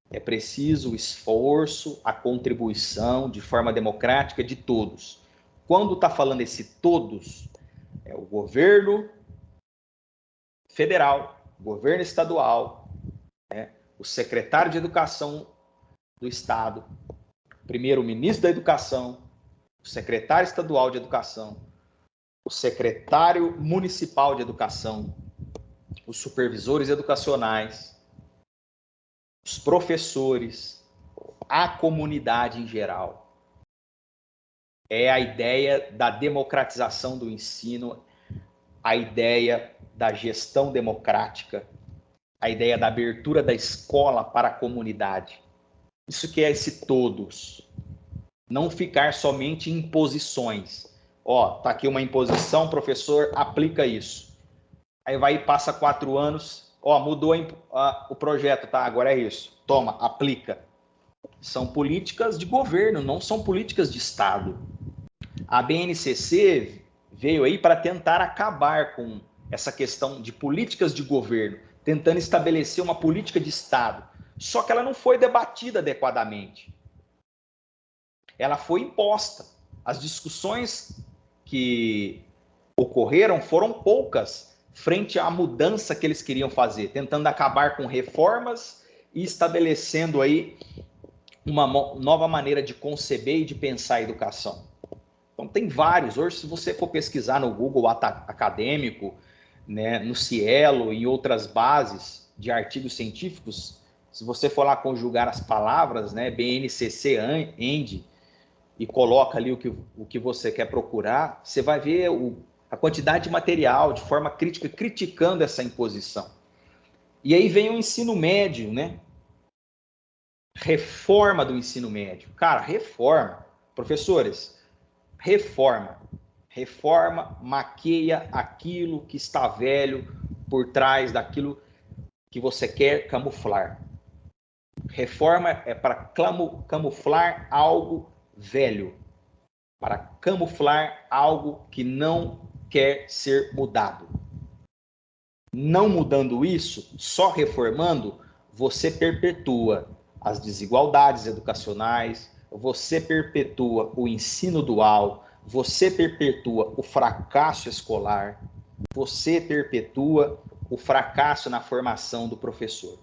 É preciso o esforço, a contribuição de forma democrática de todos. Quando está falando esse todos, é o governo federal, o governo estadual, né, o secretário de Educação do Estado, o primeiro-ministro da Educação, o secretário estadual de Educação, o secretário municipal de Educação, os supervisores educacionais, os professores, a comunidade em geral. É a ideia da democratização do ensino, a ideia da gestão democrática, a ideia da abertura da escola para a comunidade. Isso que é esse todos. Não ficar somente em imposições. Ó, tá aqui uma imposição, professor, aplica isso. Aí vai e passa 4 anos, ó, mudou o projeto, tá? Agora é isso. Toma, aplica. São políticas de governo, não são políticas de Estado. A BNCC veio aí para tentar acabar com essa questão de políticas de governo, tentando estabelecer uma política de Estado. Só que ela não foi debatida adequadamente. Ela foi imposta. As discussões que ocorreram foram poucas frente à mudança que eles queriam fazer, tentando acabar com reformas e estabelecendo aí uma nova maneira de conceber e de pensar a educação. Então tem vários. Hoje, se você for pesquisar no Google Acadêmico, né, no Cielo e outras bases de artigos científicos, se você for lá conjugar as palavras, né, BNCC, END, e coloca ali o que você quer procurar, você vai ver a quantidade de material de forma crítica, criticando essa imposição. E aí vem o ensino médio, né? Reforma do ensino médio. Cara, reforma. Professores, reforma. Reforma maqueia aquilo que está velho por trás daquilo que você quer camuflar. Reforma é para camuflar algo velho, para camuflar algo que não quer ser mudado. Não mudando isso, só reformando, você perpetua as desigualdades educacionais, você perpetua o ensino dual, você perpetua o fracasso escolar, você perpetua o fracasso na formação do professor.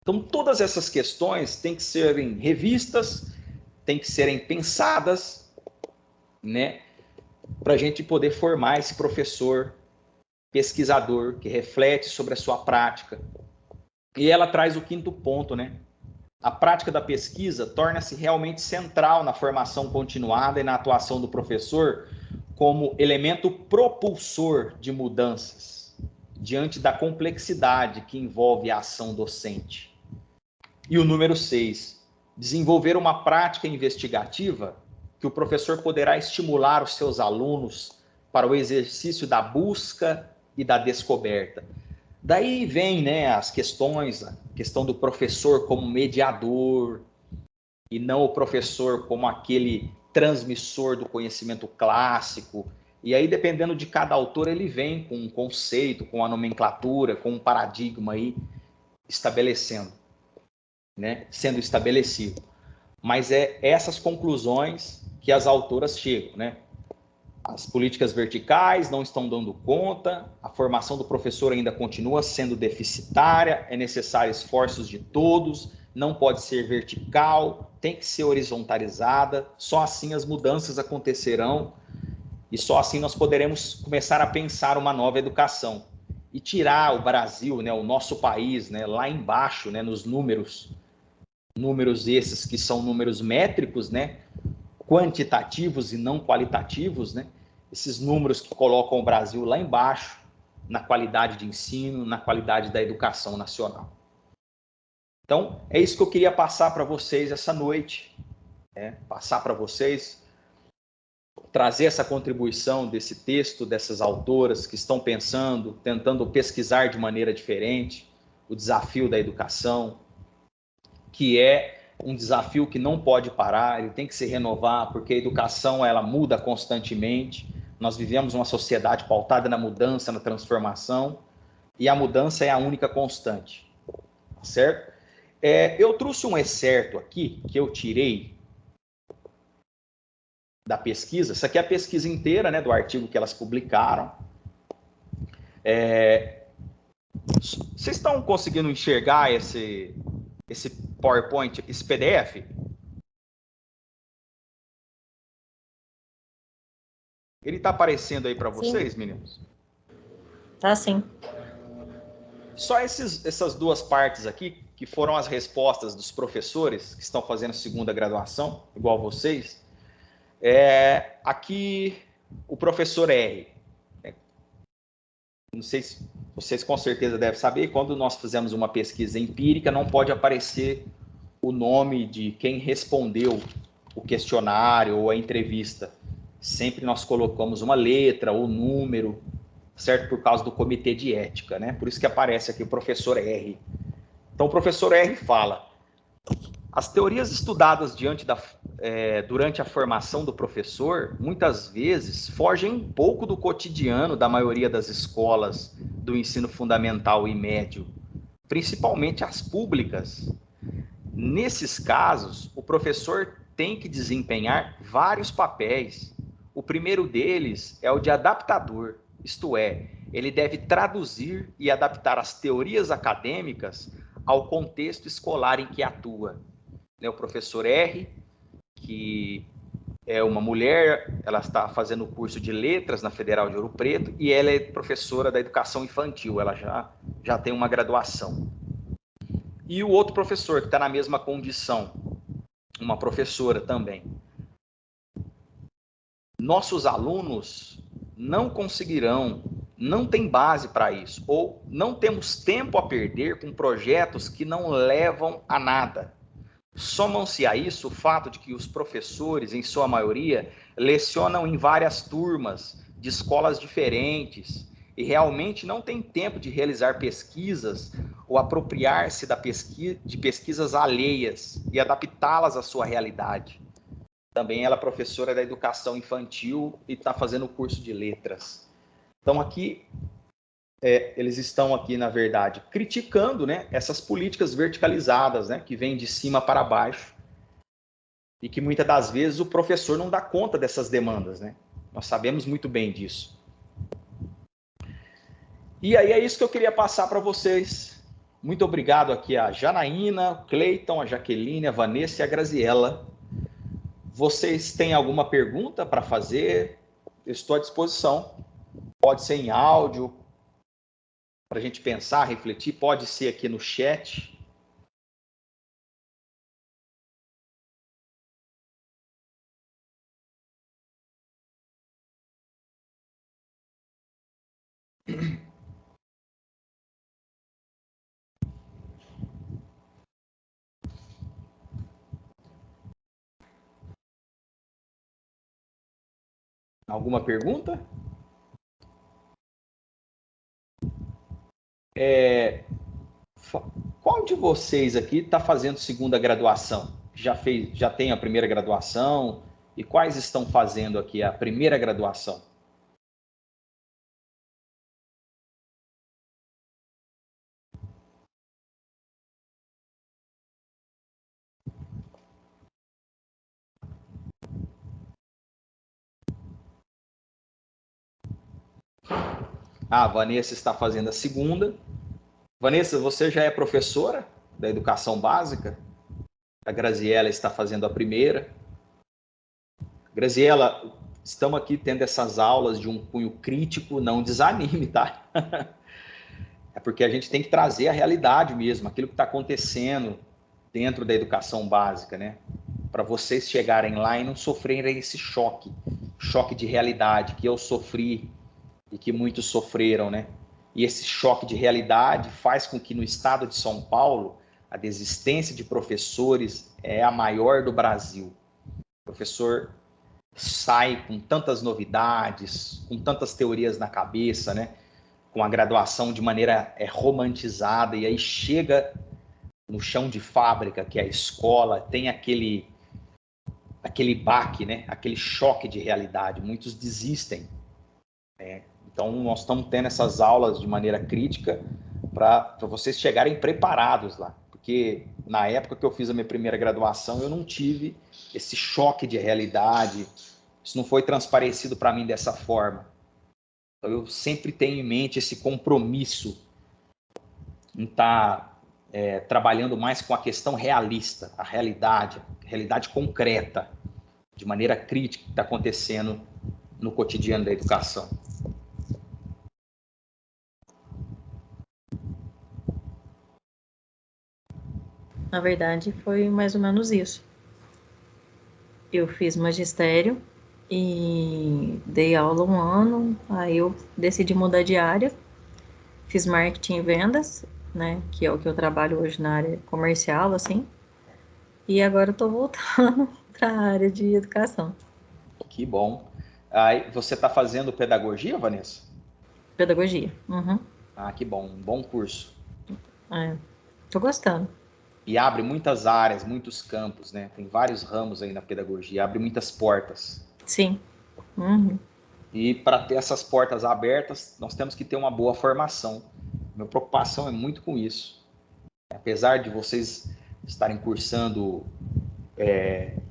Então, todas essas questões têm que serem revistas, têm que serem pensadas, né, para a gente poder formar esse professor pesquisador que reflete sobre a sua prática. E ela traz o quinto ponto, né? A prática da pesquisa torna-se realmente central na formação continuada e na atuação do professor como elemento propulsor de mudanças diante da complexidade que envolve a ação docente. E o número 6, desenvolver uma prática investigativa que o professor poderá estimular os seus alunos para o exercício da busca e da descoberta. Daí vem, né, as questões, a questão do professor como mediador e não o professor como aquele transmissor do conhecimento clássico. E aí, dependendo de cada autor, ele vem com um conceito, com a nomenclatura, com um paradigma aí estabelecendo, né, sendo estabelecido. Mas é essas conclusões que as autoras chegam, né? As políticas verticais não estão dando conta, a formação do professor ainda continua sendo deficitária, é necessário esforços de todos, não pode ser vertical, tem que ser horizontalizada, só assim as mudanças acontecerão e só assim nós poderemos começar a pensar uma nova educação e tirar o Brasil, né, o nosso país, né, lá embaixo, né, nos números esses que são números métricos, né, quantitativos e não qualitativos, né? Esses números que colocam o Brasil lá embaixo na qualidade de ensino, na qualidade da educação nacional. Então, é isso que eu queria passar para vocês essa noite, né? Passar para vocês, trazer essa contribuição desse texto, dessas autoras que estão pensando, tentando pesquisar de maneira diferente o desafio da educação, que é um desafio que não pode parar, ele tem que se renovar, porque a educação ela muda constantemente. Nós vivemos uma sociedade pautada na mudança, na transformação, e a mudança é a única constante, certo? Eu trouxe um excerto aqui que eu tirei da pesquisa. Essa aqui é a pesquisa inteira, né, do artigo que elas publicaram. Vocês estão conseguindo enxergar esse PowerPoint, esse PDF? Ele está aparecendo aí para vocês, meninos? Tá sim. Só essas duas partes aqui, que foram as respostas dos professores que estão fazendo segunda graduação, igual vocês. Aqui, o professor R. Não sei se vocês com certeza devem saber, quando nós fizemos uma pesquisa empírica, não pode aparecer o nome de quem respondeu o questionário ou a entrevista. Sempre nós colocamos uma letra ou número, certo? Por causa do comitê de ética, né? Por isso que aparece aqui o professor R. Então, o professor R fala: as teorias estudadas durante a formação do professor, muitas vezes, fogem um pouco do cotidiano da maioria das escolas do ensino fundamental e médio, principalmente as públicas. Nesses casos, o professor tem que desempenhar vários papéis. O primeiro deles é o de adaptador, isto é, ele deve traduzir e adaptar as teorias acadêmicas ao contexto escolar em que atua. O professor R, que é uma mulher, ela está fazendo o curso de letras na Federal de Ouro Preto e ela é professora da educação infantil, ela já tem uma graduação. E o outro professor que está na mesma condição, uma professora também. Nossos alunos não conseguirão, não tem base para isso, ou não temos tempo a perder com projetos que não levam a nada. Somam-se a isso o fato de que os professores, em sua maioria, lecionam em várias turmas, de escolas diferentes, e realmente não têm tempo de realizar pesquisas ou apropriar-se de pesquisas alheias e adaptá-las à sua realidade. Também ela é professora da educação infantil e está fazendo o curso de letras. Então, aqui, eles estão aqui, na verdade, criticando, né, essas políticas verticalizadas, né, que vêm de cima para baixo e que muitas das vezes o professor não dá conta dessas demandas, né? Nós sabemos muito bem disso. E aí é isso que eu queria passar para vocês. Muito obrigado aqui a Janaína, o Cleiton, a Jaqueline, a Vanessa e a Graziella. Vocês têm alguma pergunta para fazer? Eu estou à disposição. Pode ser em áudio, para a gente pensar, refletir, pode ser aqui no chat. Alguma pergunta? Qual de vocês aqui está fazendo segunda graduação? Já tem a primeira graduação? E quais estão fazendo aqui a primeira graduação? A Vanessa está fazendo a segunda. Vanessa, você já é professora da educação básica? A Graziela está fazendo a primeira. Graziela, estamos aqui tendo essas aulas de um cunho crítico, não desanime, tá? É porque a gente tem que trazer a realidade mesmo, aquilo que está acontecendo dentro da educação básica, né? Para vocês chegarem lá e não sofrerem esse choque de realidade que eu sofri e que muitos sofreram, né? E esse choque de realidade faz com que no estado de São Paulo a desistência de professores é a maior do Brasil. O professor sai com tantas novidades, com tantas teorias na cabeça, né? Com a graduação de maneira romantizada, e aí chega no chão de fábrica, que é a escola, tem aquele baque, né? Aquele choque de realidade. Muitos desistem, né? Então, nós estamos tendo essas aulas de maneira crítica para vocês chegarem preparados lá. Porque na época que eu fiz a minha primeira graduação, eu não tive esse choque de realidade. Isso não foi transparecido para mim dessa forma. Então, eu sempre tenho em mente esse compromisso em estar trabalhando mais com a questão realista, a realidade concreta, de maneira crítica que está acontecendo no cotidiano da educação. Na verdade, foi mais ou menos isso. Eu fiz magistério e dei aula um ano, aí eu decidi mudar de área, fiz marketing e vendas, né, que é o que eu trabalho hoje na área comercial, assim, e agora eu tô voltando para a área de educação. Que bom. Aí, você está fazendo pedagogia, Vanessa? Pedagogia. Uhum. Ah, que bom. Um bom curso. Tô gostando. E abre muitas áreas, muitos campos, né? Tem vários ramos aí na pedagogia, abre muitas portas. Sim. Uhum. E para ter essas portas abertas, nós temos que ter uma boa formação. Minha preocupação é muito com isso. Apesar de vocês estarem cursando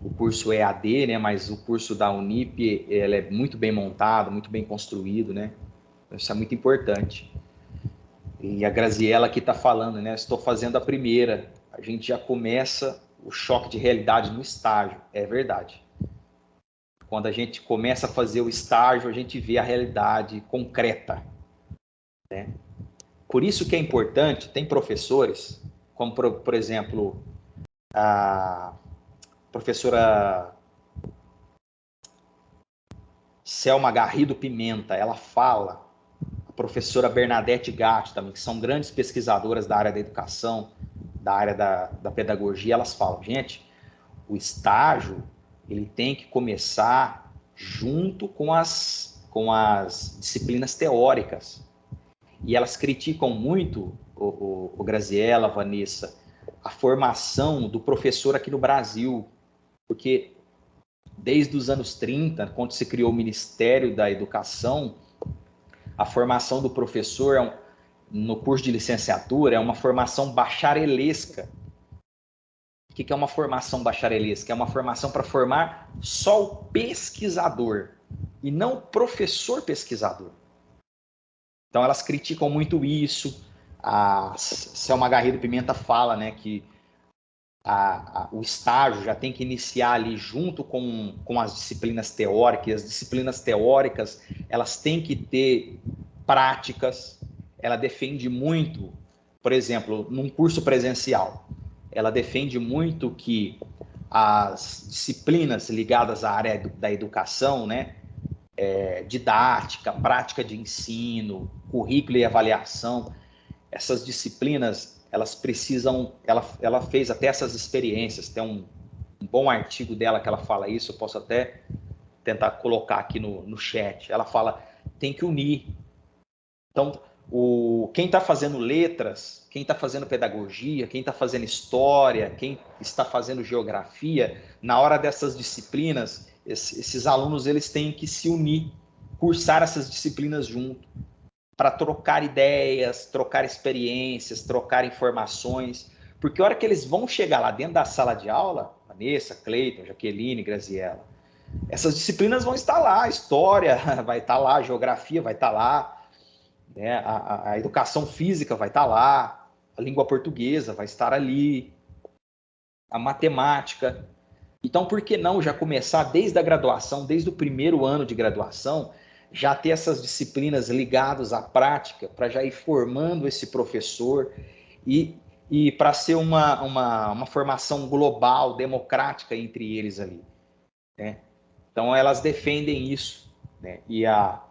o curso EAD, né? Mas o curso da Unip, ele é muito bem montado, muito bem construído, né? Isso é muito importante. E a Graziella aqui está falando, né? Estou fazendo a primeira. A gente já começa o choque de realidade no estágio. É verdade. Quando a gente começa a fazer o estágio, a gente vê a realidade concreta, né? Por isso que é importante, tem professores, como por exemplo, a professora Selma Garrido Pimenta, ela fala, a professora Bernadette Gatti também, que são grandes pesquisadoras da área da educação, da área da pedagogia, elas falam, gente, o estágio ele tem que começar junto com as disciplinas teóricas. E elas criticam muito, o Graziella, a Vanessa, a formação do professor aqui no Brasil, porque desde os anos 30, quando se criou o Ministério da Educação, a formação do professor no curso de licenciatura é uma formação bacharelesca. O que é uma formação bacharelesca? É uma formação para formar só o pesquisador e não o professor pesquisador. Então elas criticam muito isso. A Selma Garrido Pimenta fala, né, que o estágio já tem que iniciar ali junto com as disciplinas teóricas. E as disciplinas teóricas elas têm que ter práticas. Ela defende muito, por exemplo, num curso presencial, ela defende muito que as disciplinas ligadas à área da educação, né, didática, prática de ensino, currículo e avaliação, essas disciplinas, elas precisam, ela fez até essas experiências, tem um bom artigo dela que ela fala isso, eu posso até tentar colocar aqui no chat, ela fala, tem que unir. Então, Quem está fazendo letras, quem está fazendo pedagogia, quem está fazendo história, quem está fazendo geografia, na hora dessas disciplinas, esses alunos eles têm que se unir, cursar essas disciplinas junto, para trocar ideias, trocar experiências, trocar informações, porque a hora que eles vão chegar lá dentro da sala de aula, Vanessa, Cleiton, Jaqueline, Graziella, essas disciplinas vão estar lá, a história vai estar lá, a geografia vai estar lá, né? A educação física vai estar lá, a língua portuguesa vai estar ali, a matemática. Então, por que não já começar desde a graduação, desde o primeiro ano de graduação, já ter essas disciplinas ligadas à prática, para já ir formando esse professor e para ser uma formação global, democrática entre eles ali, né? Então, elas defendem isso, né? E a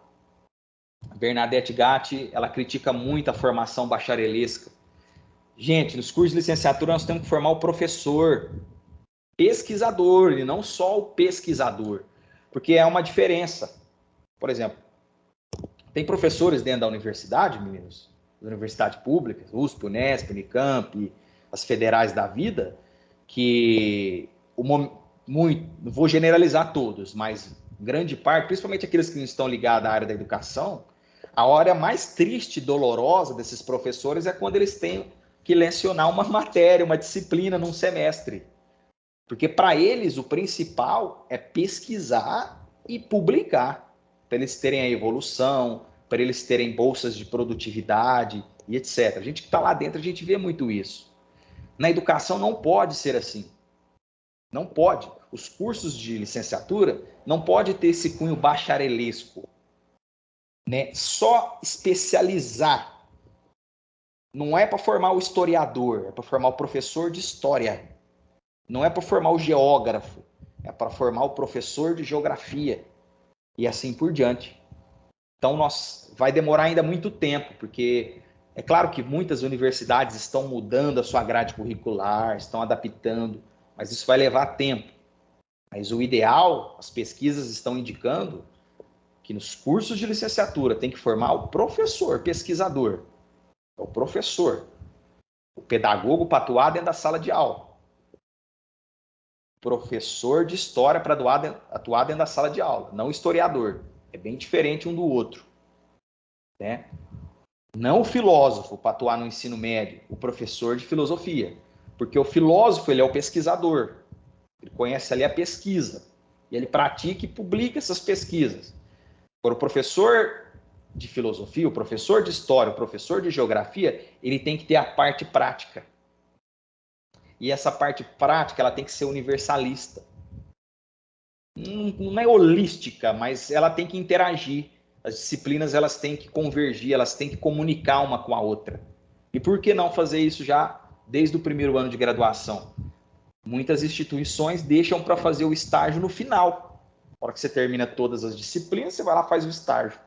Bernadette Gatti, ela critica muito a formação bacharelesca. Gente, nos cursos de licenciatura nós temos que formar o professor, pesquisador, e não só o pesquisador, porque é uma diferença. Por exemplo, tem professores dentro da universidade, meninos, da universidade pública, USP, Unesp, Unicamp, as federais da vida, que muito, não vou generalizar todos, mas grande parte, principalmente aqueles que não estão ligados à área da educação, a hora mais triste e dolorosa desses professores é quando eles têm que lecionar uma matéria, uma disciplina num semestre. Porque para eles o principal é pesquisar e publicar, para eles terem a evolução, para eles terem bolsas de produtividade e etc. A gente que está lá dentro, a gente vê muito isso. Na educação não pode ser assim. Não pode. Os cursos de licenciatura não pode ter esse cunho bacharelesco, né? Só especializar. Não é para formar o historiador, é para formar o professor de história. Não é para formar o geógrafo, é para formar o professor de geografia e assim por diante. Então, vai demorar ainda muito tempo, porque é claro que muitas universidades estão mudando a sua grade curricular, estão adaptando, mas isso vai levar tempo. Mas o ideal, as pesquisas estão indicando que nos cursos de licenciatura tem que formar o professor pesquisador, o professor, o pedagogo para atuar dentro da sala de aula, professor de história para atuar dentro da sala de aula, não historiador. É bem diferente um do outro, né? Não o filósofo para atuar no ensino médio, o professor de filosofia, porque o filósofo ele é o pesquisador, ele conhece ali a pesquisa e ele pratica e publica essas pesquisas. Agora, o professor de filosofia, o professor de história, o professor de geografia, ele tem que ter a parte prática. E essa parte prática ela tem que ser universalista. Não é holística, mas ela tem que interagir. As disciplinas elas têm que convergir, elas têm que comunicar uma com a outra. E por que não fazer isso já desde o primeiro ano de graduação? Muitas instituições deixam para fazer o estágio no final. Na hora que você termina todas as disciplinas, você vai lá e faz o estágio.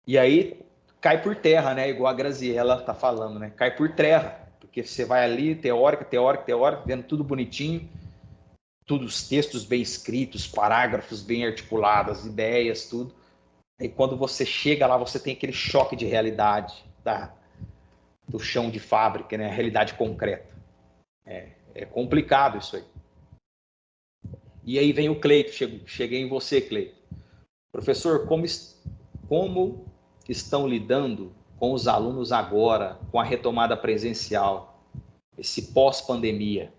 E aí cai por terra, né? Igual a Graziella está falando, né? Cai por terra. Porque você vai ali, teórica, vendo tudo bonitinho, todos os textos bem escritos, parágrafos bem articulados, ideias, tudo. E quando você chega lá, você tem aquele choque de realidade do chão de fábrica, né? A realidade concreta. É complicado isso aí. E aí vem o Cleito, cheguei em você, Cleito. Professor, como estão lidando com os alunos agora, com a retomada presencial, esse pós-pandemia?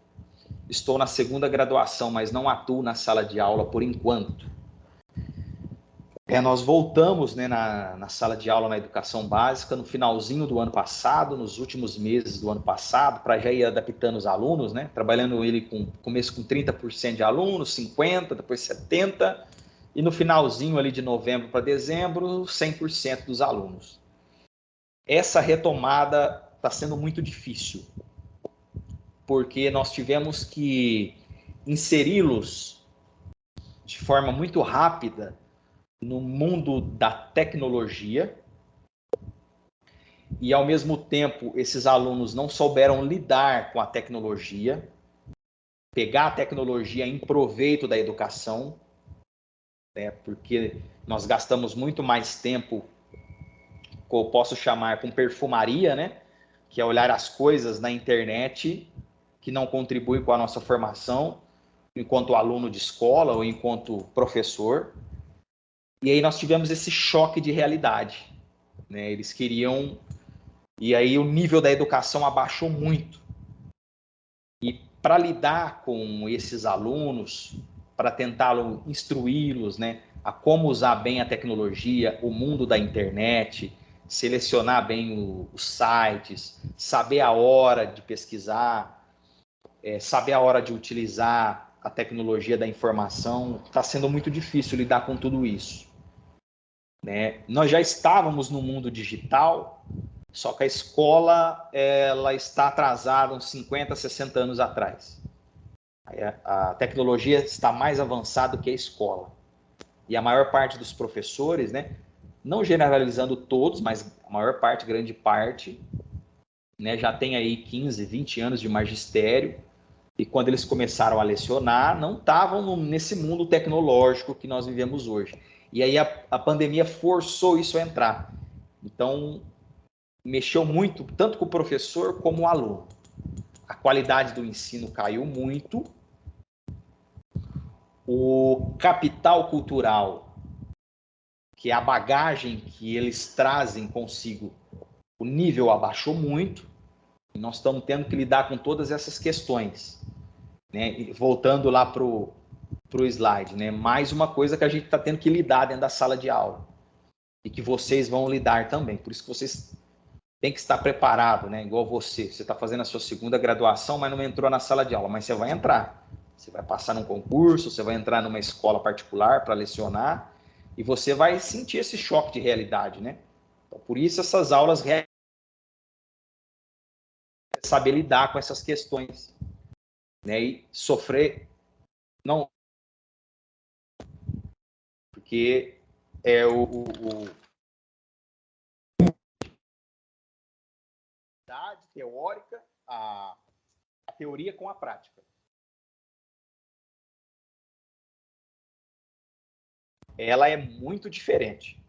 Estou na segunda graduação, mas não atuo na sala de aula por enquanto. Nós voltamos, né, na sala de aula na educação básica no finalzinho do ano passado, nos últimos meses do ano passado, para já ir adaptando os alunos, né, trabalhando ele começo com 30% de alunos, 50%, depois 70%, e no finalzinho ali de novembro para dezembro, 100% dos alunos. Essa retomada está sendo muito difícil, porque nós tivemos que inseri-los de forma muito rápida no mundo da tecnologia e, ao mesmo tempo, esses alunos não souberam lidar com a tecnologia, pegar a tecnologia em proveito da educação, né, porque nós gastamos muito mais tempo eu posso chamar com perfumaria, né? Que é olhar as coisas na internet que não contribuem com a nossa formação, enquanto aluno de escola ou enquanto professor. E aí nós tivemos esse choque de realidade, né? Eles queriam... E aí o nível da educação abaixou muito. E para lidar com esses alunos, para tentar instruí-los, né, a como usar bem a tecnologia, o mundo da internet, selecionar bem os sites, saber a hora de pesquisar, saber a hora de utilizar a tecnologia da informação, está sendo muito difícil lidar com tudo isso, né? Nós já estávamos no mundo digital, só que a escola ela está atrasada uns 50, 60 anos atrás. A tecnologia está mais avançada que a escola. E a maior parte dos professores, né, não generalizando todos, mas a maior parte, grande parte, né, já tem aí 15, 20 anos de magistério, e quando eles começaram a lecionar, não estavam nesse mundo tecnológico que nós vivemos hoje. E aí a pandemia forçou isso a entrar. Então, mexeu muito, tanto com o professor como o aluno. A qualidade do ensino caiu muito, o capital cultural, que é a bagagem que eles trazem consigo, o nível abaixou muito, e nós estamos tendo que lidar com todas essas questões, né? E voltando lá para o slide, né? Mais uma coisa que a gente está tendo que lidar dentro da sala de aula, e que vocês vão lidar também, por isso que vocês têm que estar preparados, né? Igual você está fazendo a sua segunda graduação, mas não entrou na sala de aula, mas você vai entrar. Você vai passar num concurso, você vai entrar numa escola particular para lecionar, e você vai sentir esse choque de realidade, né? Então, por isso essas aulas saber lidar com essas questões, né? E sofrer, não, porque é a teórica, a teoria com a prática. Ela é muito diferente.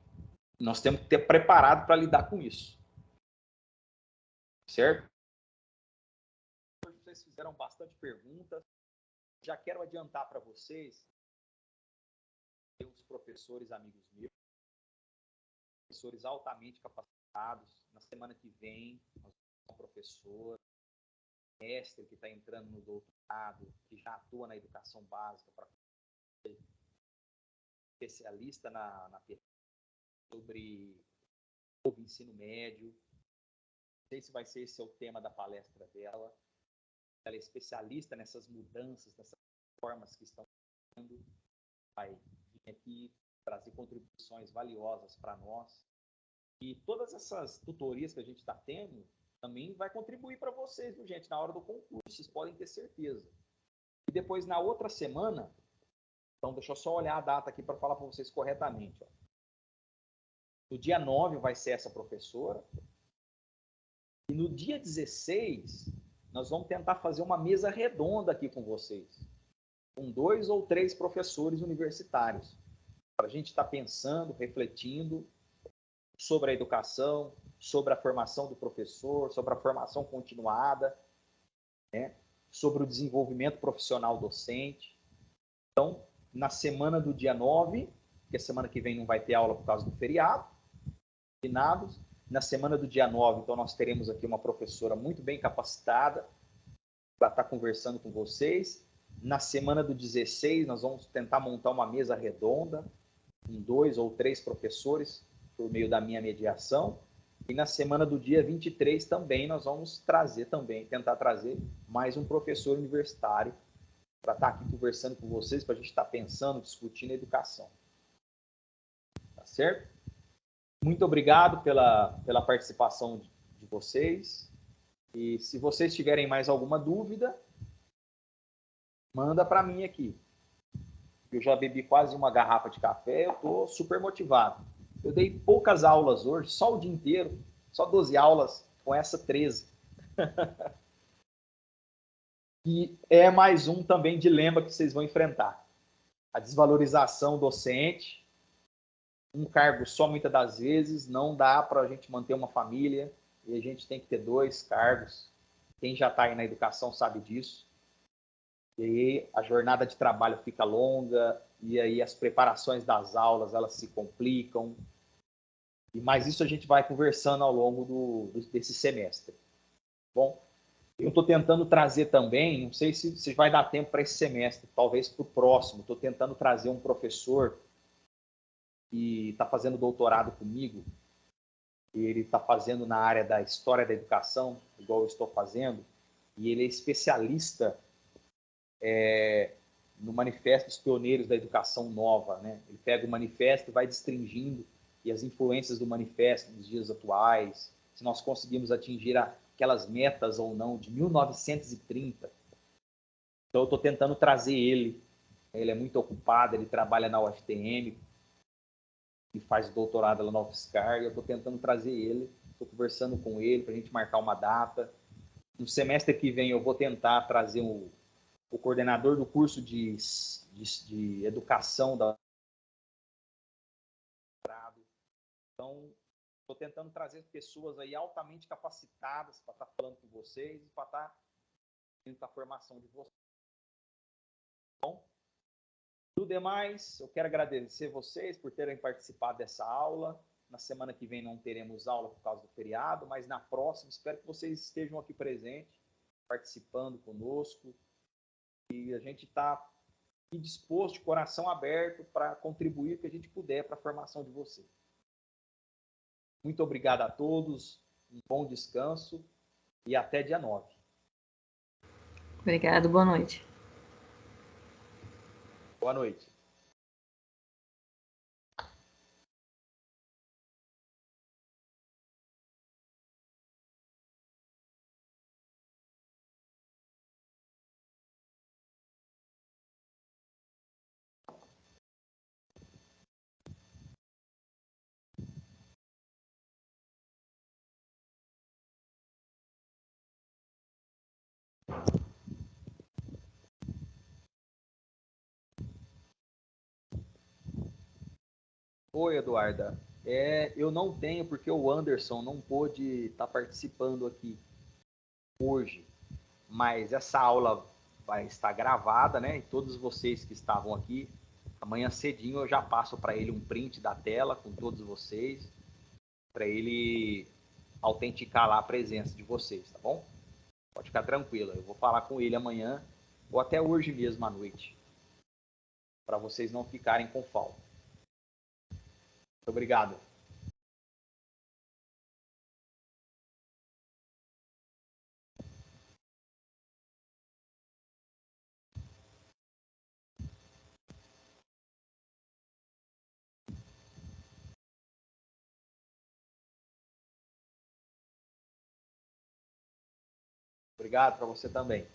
Nós temos que ter preparado para lidar com isso. Certo? Vocês fizeram bastante perguntas. Já quero adiantar para vocês, os professores amigos meus, professores altamente capacitados. Na semana que vem, nós temos um professor, mestre que está entrando no doutorado, que já atua na educação básica, para ser especialista sobre o ensino médio. Não sei se vai ser esse o tema da palestra dela. Ela é especialista nessas mudanças, nessas formas que estão sendo. Vai vir aqui trazer contribuições valiosas para nós. E todas essas tutorias que a gente está tendo também vai contribuir para vocês, viu, gente, na hora do concurso, vocês podem ter certeza. E depois, na outra semana, então deixa eu só olhar a data aqui para falar para vocês corretamente. Ó. No dia 9 vai ser essa professora. E no dia 16, nós vamos tentar fazer uma mesa redonda aqui com vocês, com 2 ou 3 professores universitários, para a gente estar pensando, refletindo sobre a educação, sobre a formação do professor, sobre a formação continuada, né? Sobre o desenvolvimento profissional docente. Então, na semana do dia 9, que a semana que vem não vai ter aula por causa do feriado, finados, na semana do dia 9, então nós teremos aqui uma professora muito bem capacitada para estar conversando com vocês. Na semana do 16, nós vamos tentar montar uma mesa redonda, com 2 ou 3 professores, por meio da minha mediação. E na semana do dia 23 também nós vamos tentar trazer mais um professor universitário para estar aqui conversando com vocês, para a gente estar pensando, discutindo a educação. Tá certo? Muito obrigado pela participação de vocês. E se vocês tiverem mais alguma dúvida, manda para mim aqui. Eu já bebi quase uma garrafa de café, eu estou super motivado. Eu dei poucas aulas hoje, só o dia inteiro, só 12 aulas, com essa 13. E é mais um também dilema que vocês vão enfrentar. A desvalorização docente, um cargo só, muitas das vezes, não dá para a gente manter uma família e a gente tem que ter 2 cargos. Quem já está aí na educação sabe disso. E aí a jornada de trabalho fica longa, e aí as preparações das aulas, elas se complicam. Mas isso a gente vai conversando ao longo desse semestre. Bom, eu estou tentando trazer também, não sei se vai dar tempo para esse semestre, talvez para o próximo, estou tentando trazer um professor que está fazendo doutorado comigo, e ele está fazendo na área da história da educação, igual eu estou fazendo, e ele é especialista no Manifesto dos Pioneiros da Educação Nova, né? Ele pega o manifesto e vai destringindo e as influências do manifesto nos dias atuais, se nós conseguimos atingir aquelas metas ou não de 1930. Então eu estou tentando trazer ele. Ele é muito ocupado, ele trabalha na UFTM e faz doutorado lá na UFSCar, e eu estou tentando trazer ele, estou conversando com ele para a gente marcar uma data. No semestre que vem eu vou tentar trazer o coordenador do curso de educação da. Então, estou tentando trazer pessoas aí altamente capacitadas para estar falando com vocês e para estar dentro da formação de vocês. Bom, do demais, eu quero agradecer vocês por terem participado dessa aula. Na semana que vem não teremos aula por causa do feriado, mas na próxima espero que vocês estejam aqui presentes, participando conosco. E a gente está disposto, de coração aberto, para contribuir o que a gente puder para a formação de vocês. Muito obrigado a todos, um bom descanso e até dia 9. Obrigado, boa noite. Boa noite. Oi, Eduarda. Eu não tenho porque o Anderson não pôde estar participando aqui hoje, mas essa aula vai estar gravada, né? E todos vocês que estavam aqui, amanhã cedinho eu já passo para ele um print da tela com todos vocês, para ele autenticar lá a presença de vocês, tá bom? Pode ficar tranquilo, eu vou falar com ele amanhã ou até hoje mesmo à noite, para vocês não ficarem com falta. Muito obrigado. Obrigado para você também.